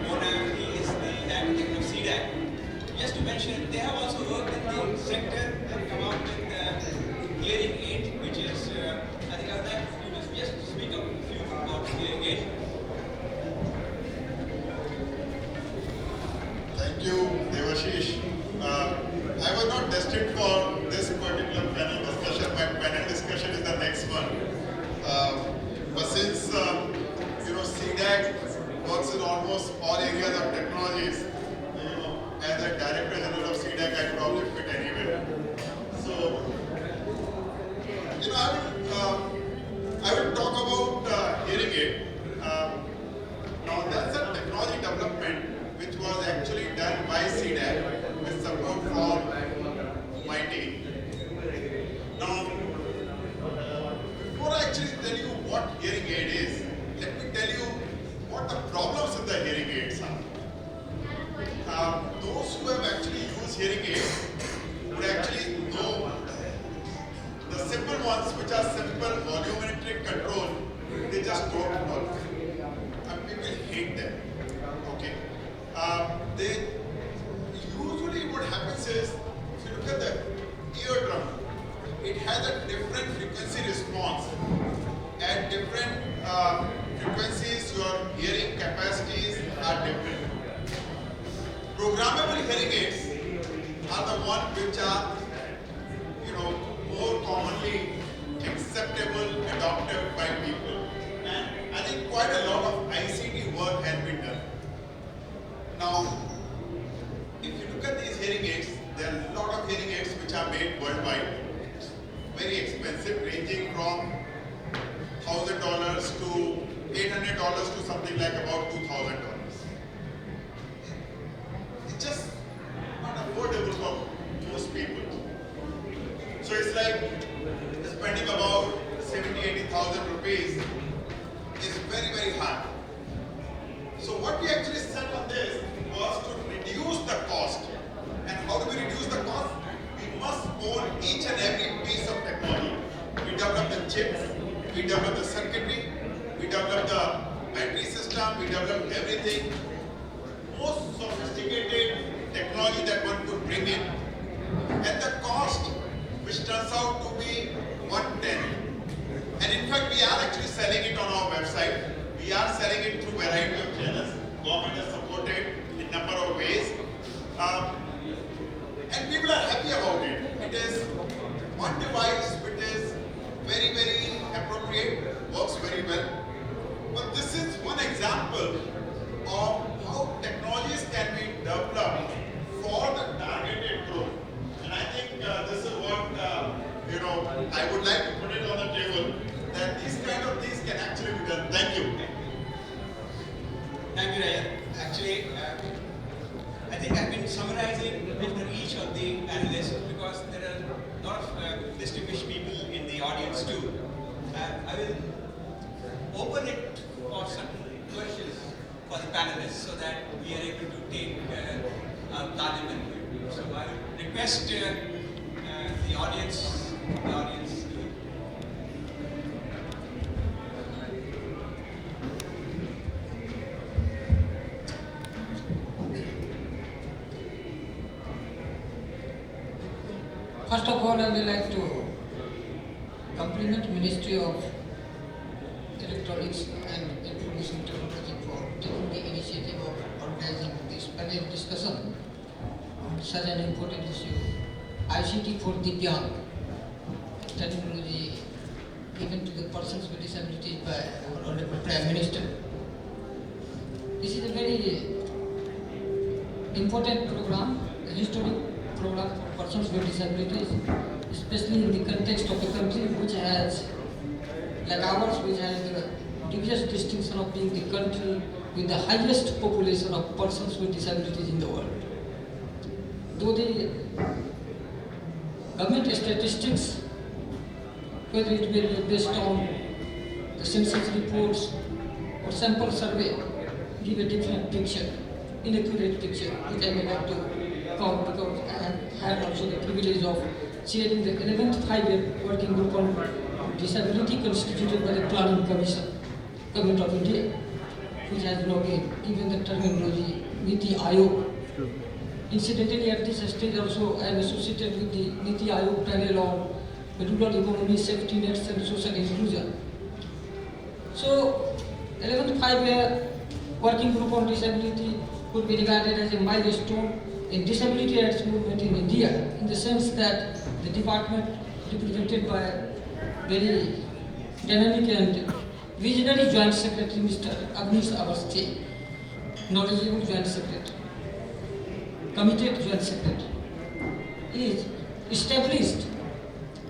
Mona is the director of CDAC. Just to mention, they have also worked in the sector and come out with the hearing aid, which is, I think I would like you to just speak a few about hearing aid. Thank you, Devashish. I was not destined for this particular panel discussion. My panel discussion is the next one. But since CDAC works in almost all areas of technologies, as a director general of CDAC, I could probably fit anywhere. So, I will talk about hearing aid. Now, that's a technology development which was actually done by CDAC with support from my team. Now, before I actually tell you what hearing aid is, let me tell you what the problems with the hearing aids are. Those who have actually used hearing aids would actually know the simple ones, which are simple volumetric control, they just don't work. And people hate them. Okay. They usually what happens is, if you look at the eardrum, it has a different frequency response. At different frequencies, your hearing capacities are different. Programmable hearing aids are the ones which are, more commonly acceptable, adopted by people. And I think quite a lot of ICT work has been done. Now, if you look at these hearing aids, there are a lot of hearing aids which are made worldwide. Very expensive, ranging from $1,000 to $800 to something like about $2,000. It's just not affordable for most people. So it's like spending about 70,000-80,000 rupees is very, very high. So what we actually said on this was to reduce the cost. And how do we reduce the cost? We must own each and every piece of technology. We develop the chips, we develop the circuitry, we develop the battery system, we develop everything. Most sophisticated technology that one could bring in. And the cost, which turns out to be 110. And in fact, we are actually selling it on our website. We are selling it through a variety of channels. Government has supported in a number of ways. And people are happy about it. It is one device which is very, very appropriate, works very well. But this is one example of how technologies can be developed for the targeted group. And I think this is what I would like to put it on the table, that these kind of things can actually be done. Thank you. Thank Thank you, Ryan. Actually, I think I've been summarizing after each of the panelists because there are a lot of distinguished people in the audience too. I will open it for some questions for the panelists so that we are able to take larger benefit. So I will request the audience to First of all, I would like to compliment Ministry of Electronics and Information Technology for taking the initiative of organizing this panel discussion on such an important issue, ICT for Divyang, technology given to the persons with disabilities by our Honorable Prime Minister. This is a very important program, a historic program for persons with disabilities, especially in the context of a country which has, like ours, which has the dubious distinction of being the country with the highest population of persons with disabilities in the world. Though the government statistics, whether it be based on the census reports or sample survey, give a different picture, inaccurate picture, which I may like to count because I have had also the privilege of chairing the 11th five-year working group on disability constituted by the Planning Commission, Government of India, which has now been given the terminology Niti Ayog. Incidentally, at this stage also I am associated with the Niti Ayog panel on rural economy, safety nets and social inclusion. So, 11th five-year working group on disability could be regarded as a milestone in disability rights movement in India, in the sense that the department represented by very dynamic and visionary Joint Secretary Mr. Avnish Awasthi, knowledgeable Joint Secretary, committed Joint Secretary, is established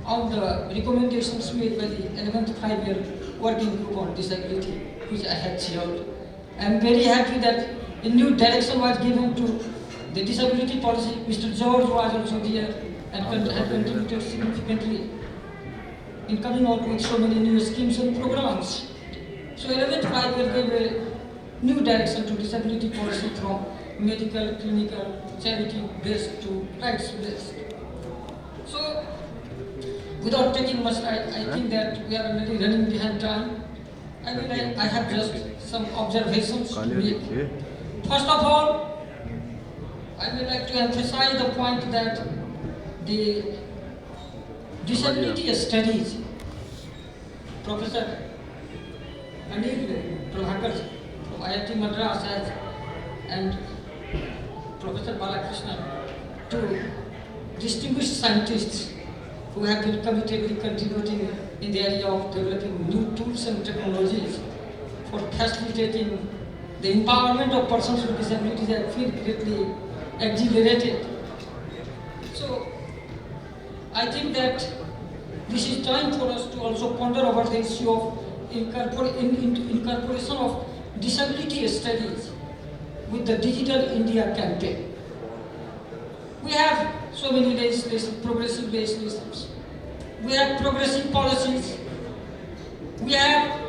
on the recommendations made by the 11th five-year working group on disability, which I had chaired. I am very happy that a new direction was given to the disability policy. Mr. George was also there and had contributed significantly in coming out with so many new schemes and programs. So 11th five-year gave a new direction to disability policy from medical, clinical, charity-based to rights-based. So without taking much, I think that we are already running behind time. I have just some observations to make. First of all, I would like to emphasize the point that the disability studies, Professor Anil Prabhakar from IIT Madras and Professor Balakrishnan, two distinguished scientists who have been committedly contributing in the area of developing new tools and technologies for facilitating the empowerment of persons with disabilities. I feel greatly exhilarated. So I think that this is time for us to also ponder over the issue of incorporation of disability studies with the Digital India campaign. We have so many legislation, progressive legislations. We have progressive policies. We have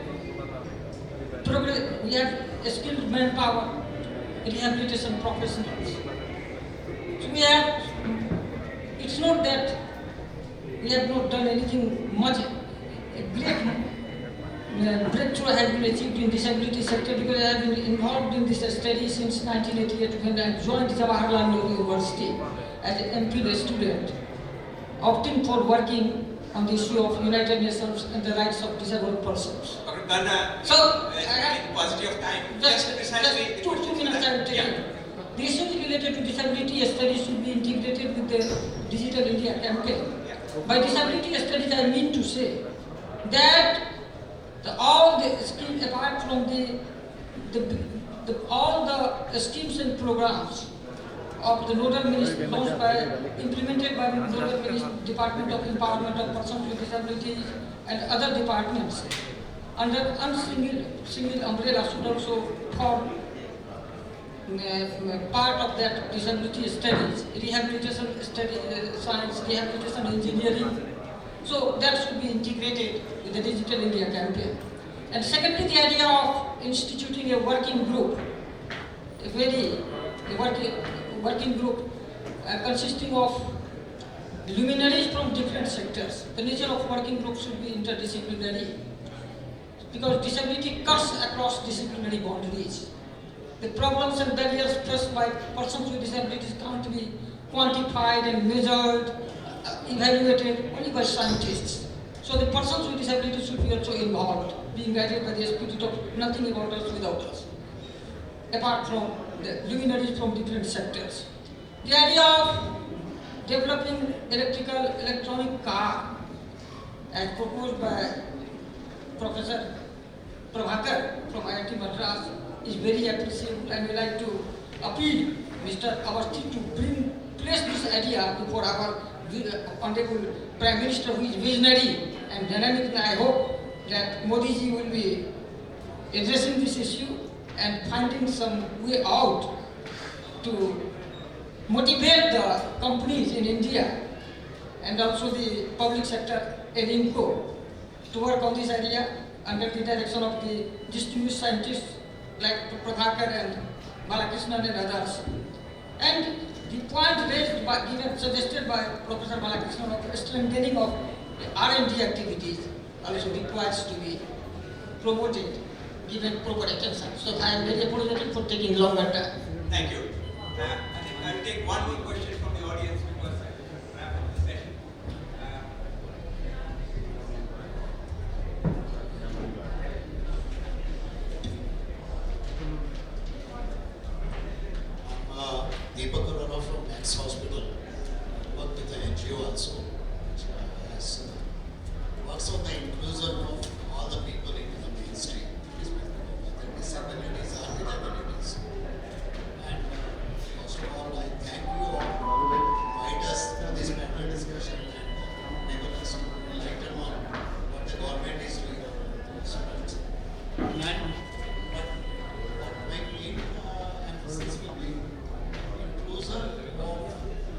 skilled manpower, rehabilitation professionals. So it's not that we have not done anything much. A great breakthrough has been achieved in disability sector because I have been involved in this study since 1988 when I joined Jawaharlal Nehru University as an MPhil student, opting for working on the issue of United Nations and the rights of disabled persons. Dr. Kanna, So, paucity of time. Just precisely 2 minutes I will take. Yeah. The issues related to disability studies should be integrated with the Digital India campaign. By disability studies, I mean to say that all the schemes, apart from all the schemes and programs of the nodal ministry launched by, implemented by the nodal ministry, Department of Empowerment of Persons with Disabilities and other departments, under one single umbrella should also form part of that disability studies, rehabilitation study, science, rehabilitation engineering. So that should be integrated with the Digital India campaign. And secondly, the idea of instituting a working group, working group consisting of luminaries from different sectors. The nature of working group should be interdisciplinary because disability cuts across disciplinary boundaries. The problems and barriers faced by persons with disabilities can't be quantified and measured, evaluated only by scientists. So the persons with disabilities should be also involved, being guided by the spirit of nothing about us without us, apart from the luminaries from different sectors. The idea of developing electronic car as proposed by Professor Prabhakar from IIT Madras is very appreciable, and we like to appeal Mr. Awasthi to place this idea before our Honorable Prime Minister, who is visionary and dynamic, and I hope that Modi ji will be addressing this issue and finding some way out to motivate the companies in India and also the public sector NIMCO to work on this idea under the direction of the distinguished scientists like Prabhakar and Balakrishnan and others. And the point raised by, suggested by Professor Balakrishnan of strengthening of the R&D activities also requires to be promoted, given proper attention. So I am very apologetic for taking longer time. Thank you. I think I'll take one more question from the audience because I will wrap up the session. Deepak Arora from Max Hospital. Work with the NGO also. Has, works on the inclusion of all the people into the mainstream, whether disabilities or with abilities. And first of all, I thank you all to invite us to this panel discussion and enable us to enlighten on what the government is doing on students. And what my main emphasis will be inclusion of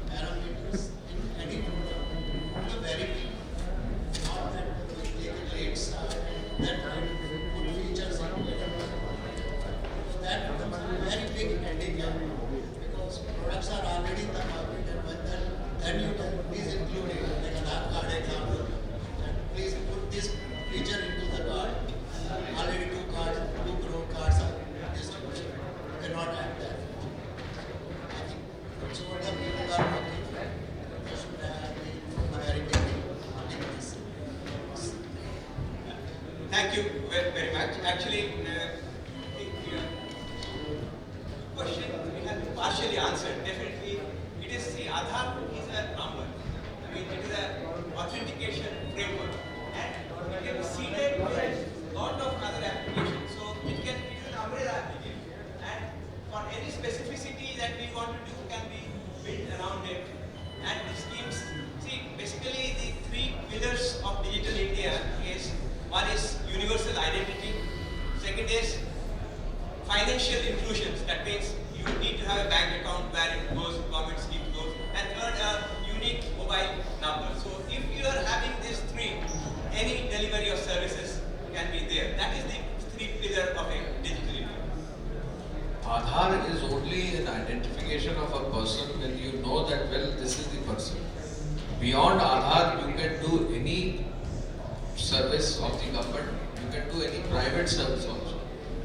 parameters in any program from the very beginning. Not that we take a late start and then put features into it. So that becomes a very big handicap because products are already in the market, and when then you can please include it, like an Aadhaar card example, and please put this feature into the card. Already 2 crore cards are distributed. You cannot add that. I think that's what the people are working for. They should have been from the very beginning in this. Thank you very much. Actually, the question we have partially answered. Definitely, it is the Aadhaar is a number. I mean, it is an authentication framework, and it can be seeded with a lot of other applications. So it is an umbrella application, and for any specificity that we want to do can be built around it. And the schemes, see, basically the 3 pillars of Digital India is, one is universal identity, second is financial inclusions, that means you need to have a bank account where it goes, government scheme goes, and third, a unique mobile number. So if you are having these 3, any delivery of services can be there. That is the 3 pillars of a Digital India. Aadhaar is only an identification of a person when you know that, well, this is the person. Beyond Aadhaar, you can do any service of the government, you can do any private service also.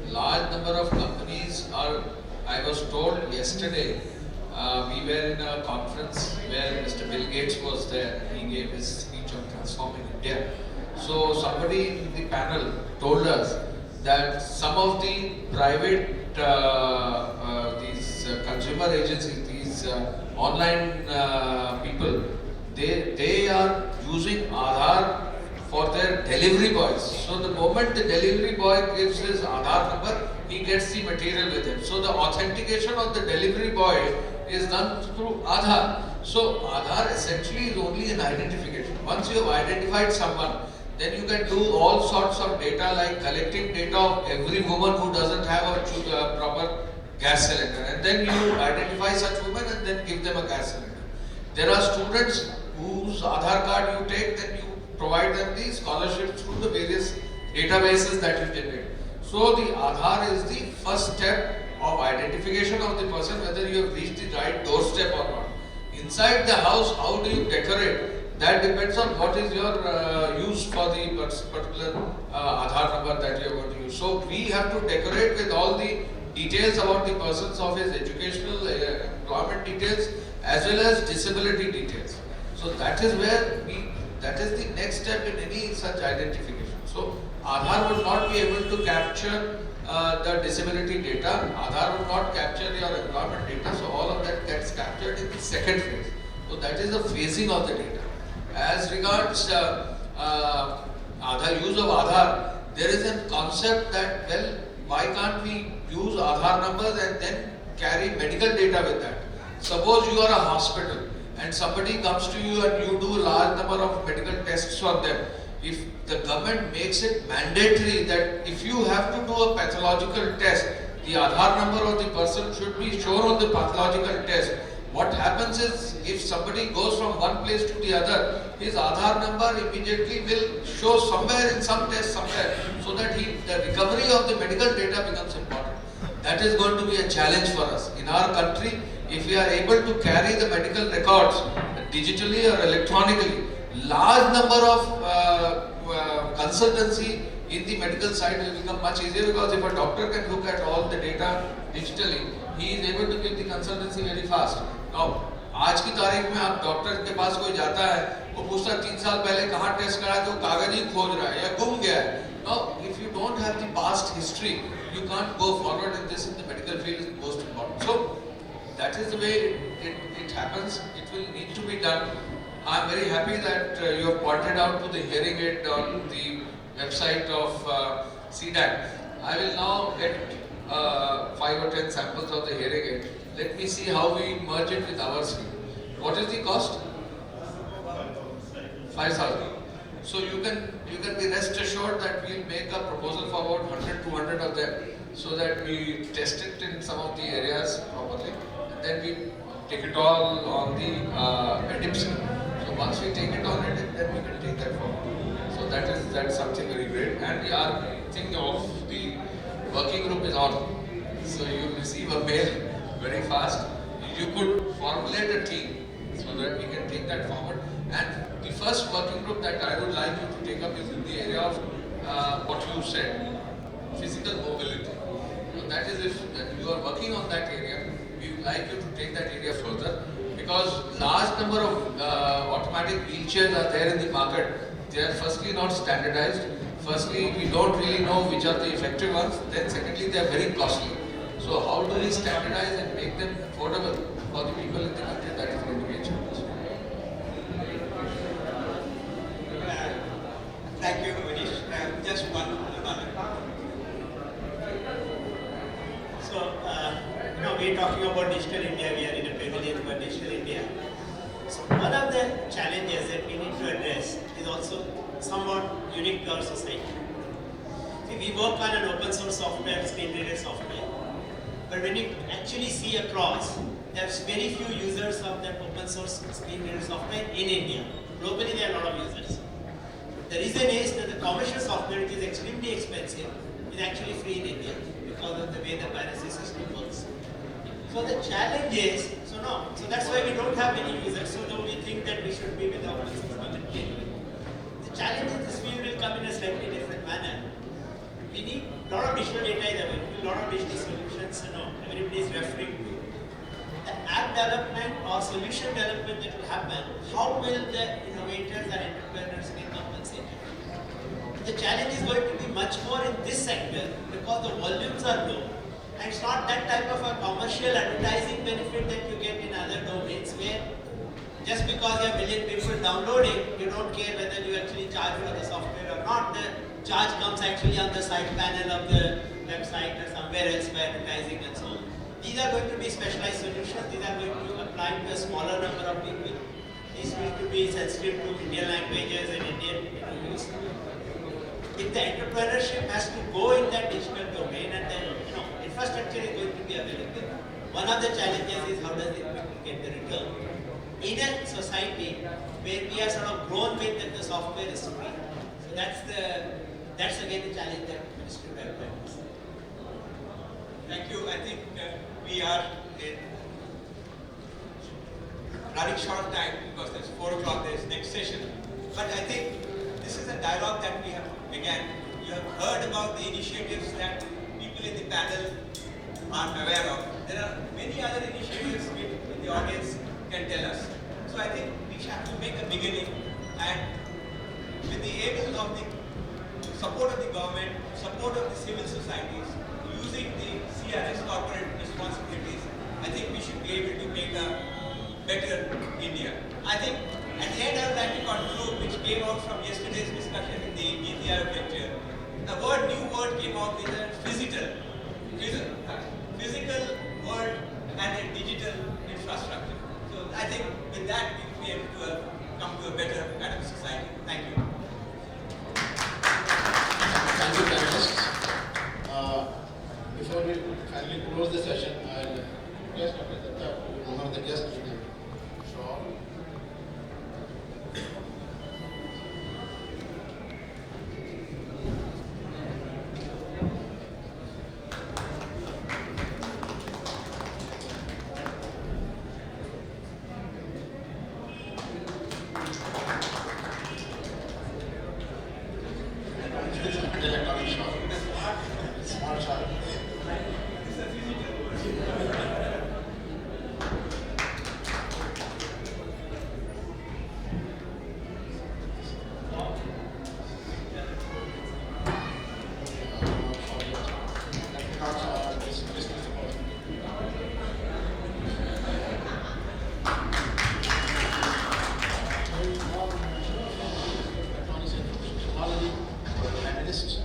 Large number of companies are, I was told yesterday, we were in a conference where Mr. Bill Gates was there, he gave his speech on transforming India. So somebody in the panel told us that some of the private consumer agencies, these online people, they are using Aadhaar for their delivery boys. So the moment the delivery boy gives his Aadhaar number, he gets the material with him. So the authentication of the delivery boy is done through Aadhaar. So Aadhaar essentially is only an identification. Once you have identified someone, then you can do all sorts of data like collecting data of every woman who doesn't have a proper gas cylinder, and then you identify such women and then give them a gas cylinder. There are students whose Aadhaar card you take, then you provide them the scholarships through the various databases that you generate. So the Aadhaar is the first step of identification of the person, whether you have reached the right doorstep or not. Inside the house, how do you decorate? That depends on what is your use for the particular Aadhaar number that you are going to use. So we have to decorate with all the details about the persons of his educational employment details as well as disability details. So that is where that is the next step in any such identification. So Aadhaar would not be able to capture the disability data. Aadhaar would not capture your employment data. So all of that gets captured in the second phase. So that is the phasing of the data. As regards Aadhaar, use of Aadhaar, there is a concept that, well, why can't we use Aadhaar numbers and then carry medical data with that? Suppose you are a hospital and somebody comes to you and you do a large number of medical tests for them. If the government makes it mandatory that if you have to do a pathological test, the Aadhaar number of the person should be shown on the pathological test. What happens is, if somebody goes from one place to the other, his Aadhaar number immediately will show somewhere in some test somewhere, so that the recovery of the medical data becomes important. That is going to be a challenge for us. In our country, if we are able to carry the medical records digitally or electronically, large number of consultancy in the medical side will become much easier, because if a doctor can look at all the data digitally, he is able to give the consultancy very fast. Now, आज की तारीख में आप doctor के पास कोई जाता है, वो पूछता 3 साल पहले कहाँ टेस्ट कराया, तो कागज ही खोज रहा है या गुम गया है. Now, if you don't have the past history, you can't go forward in this. In the medical field is most important. So that is the way it happens. It will need to be done. I am very happy that you have pointed out to the hearing aid on the website of CDAC. I will now get 5 or 10 samples of the hearing aid. Let me see how we merge it with ours. What is the cost? 5,000. So you can be rest assured that we will make a proposal for about 100, 200 of them, so that we test it in some of the areas properly, and then we take it all on the EDIP scheme. So once we take it on EDIP, then we can take that forward. So that's something very great. And our thing of the working group is on. So you will receive a mail very fast. You could formulate a team so that we can take that forward. And the first working group that I would like you to take up is in the area of what you said, physical mobility. So that is, if you are working on that area, we would like you to take that area further, because large number of automatic wheelchairs are there in the market. They are firstly not standardized. Firstly, we don't really know which are the effective ones. Then secondly, they are very costly. So how do we standardize and make them affordable for the people in the country? That is going to be a challenge. Thank you, Manish. Just one comment. So, we're talking about digital India. We are in a pavilion for digital India. So, one of the challenges that we need to address is also somewhat unique to our society. See, we work on an open source software, screen reader software. But when you actually see across, there's very few users of that open source screen reader software in India. Globally, there are a lot of users. The reason is that the commercial software, which is extremely expensive, is actually free in India because of the way the piracy system works. So the challenge is, so that's why we don't have many users, so though we think that we should be with the open source community. The challenge is this view will come in a slightly different manner. We need a lot of digital data is available, a lot of digital solutions, everybody is referring to. The app development or solution development that will happen, how will the innovators and entrepreneurs be compensated? The challenge is going to be much more in this sector because the volumes are low. And it's not that type of a commercial advertising benefit that you get in other domains where just because you have a million people downloading, you don't care whether you actually charge for the software or not. The charge comes actually on the side panel of the website or somewhere else by advertising and so on. These are going to be specialized solutions. These are going to apply to a smaller number of people. These need to be sensitive to Indian languages and Indian use. If the entrepreneurship has to go in that digital domain, and then it infrastructure is going to be available. One of the challenges is how does it get the return? In a society where we are sort of grown with that the software is free. So that's again the challenge that Ministry will have to address. Thank you. I think we are running short of time because there's 4 o'clock, there's next session. But I think this is a dialogue that we have began. You have heard about the initiatives that people in the panel are aware of. There are many other initiatives which the audience can tell us. So I think we have to make a beginning, and with the aid of the support of the government, support of the civil societies, using the CRS corporate responsibilities, I think we should be able to make a better India. I think at the end I would like to conclude, which came out from yesterday's discussion in the GTR lecture. A new word came out with a physical world and a digital infrastructure. So I think with that we will be able to come to a better kind of society. Thank you. Thank you, panelists. Before we finally close the session, I'll request one of the guests to show off. Electronic shop. Smart shop. Panelists.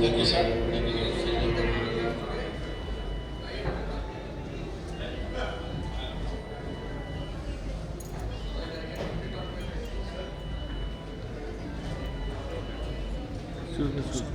Thank you, sir. Thank you. Excuse me,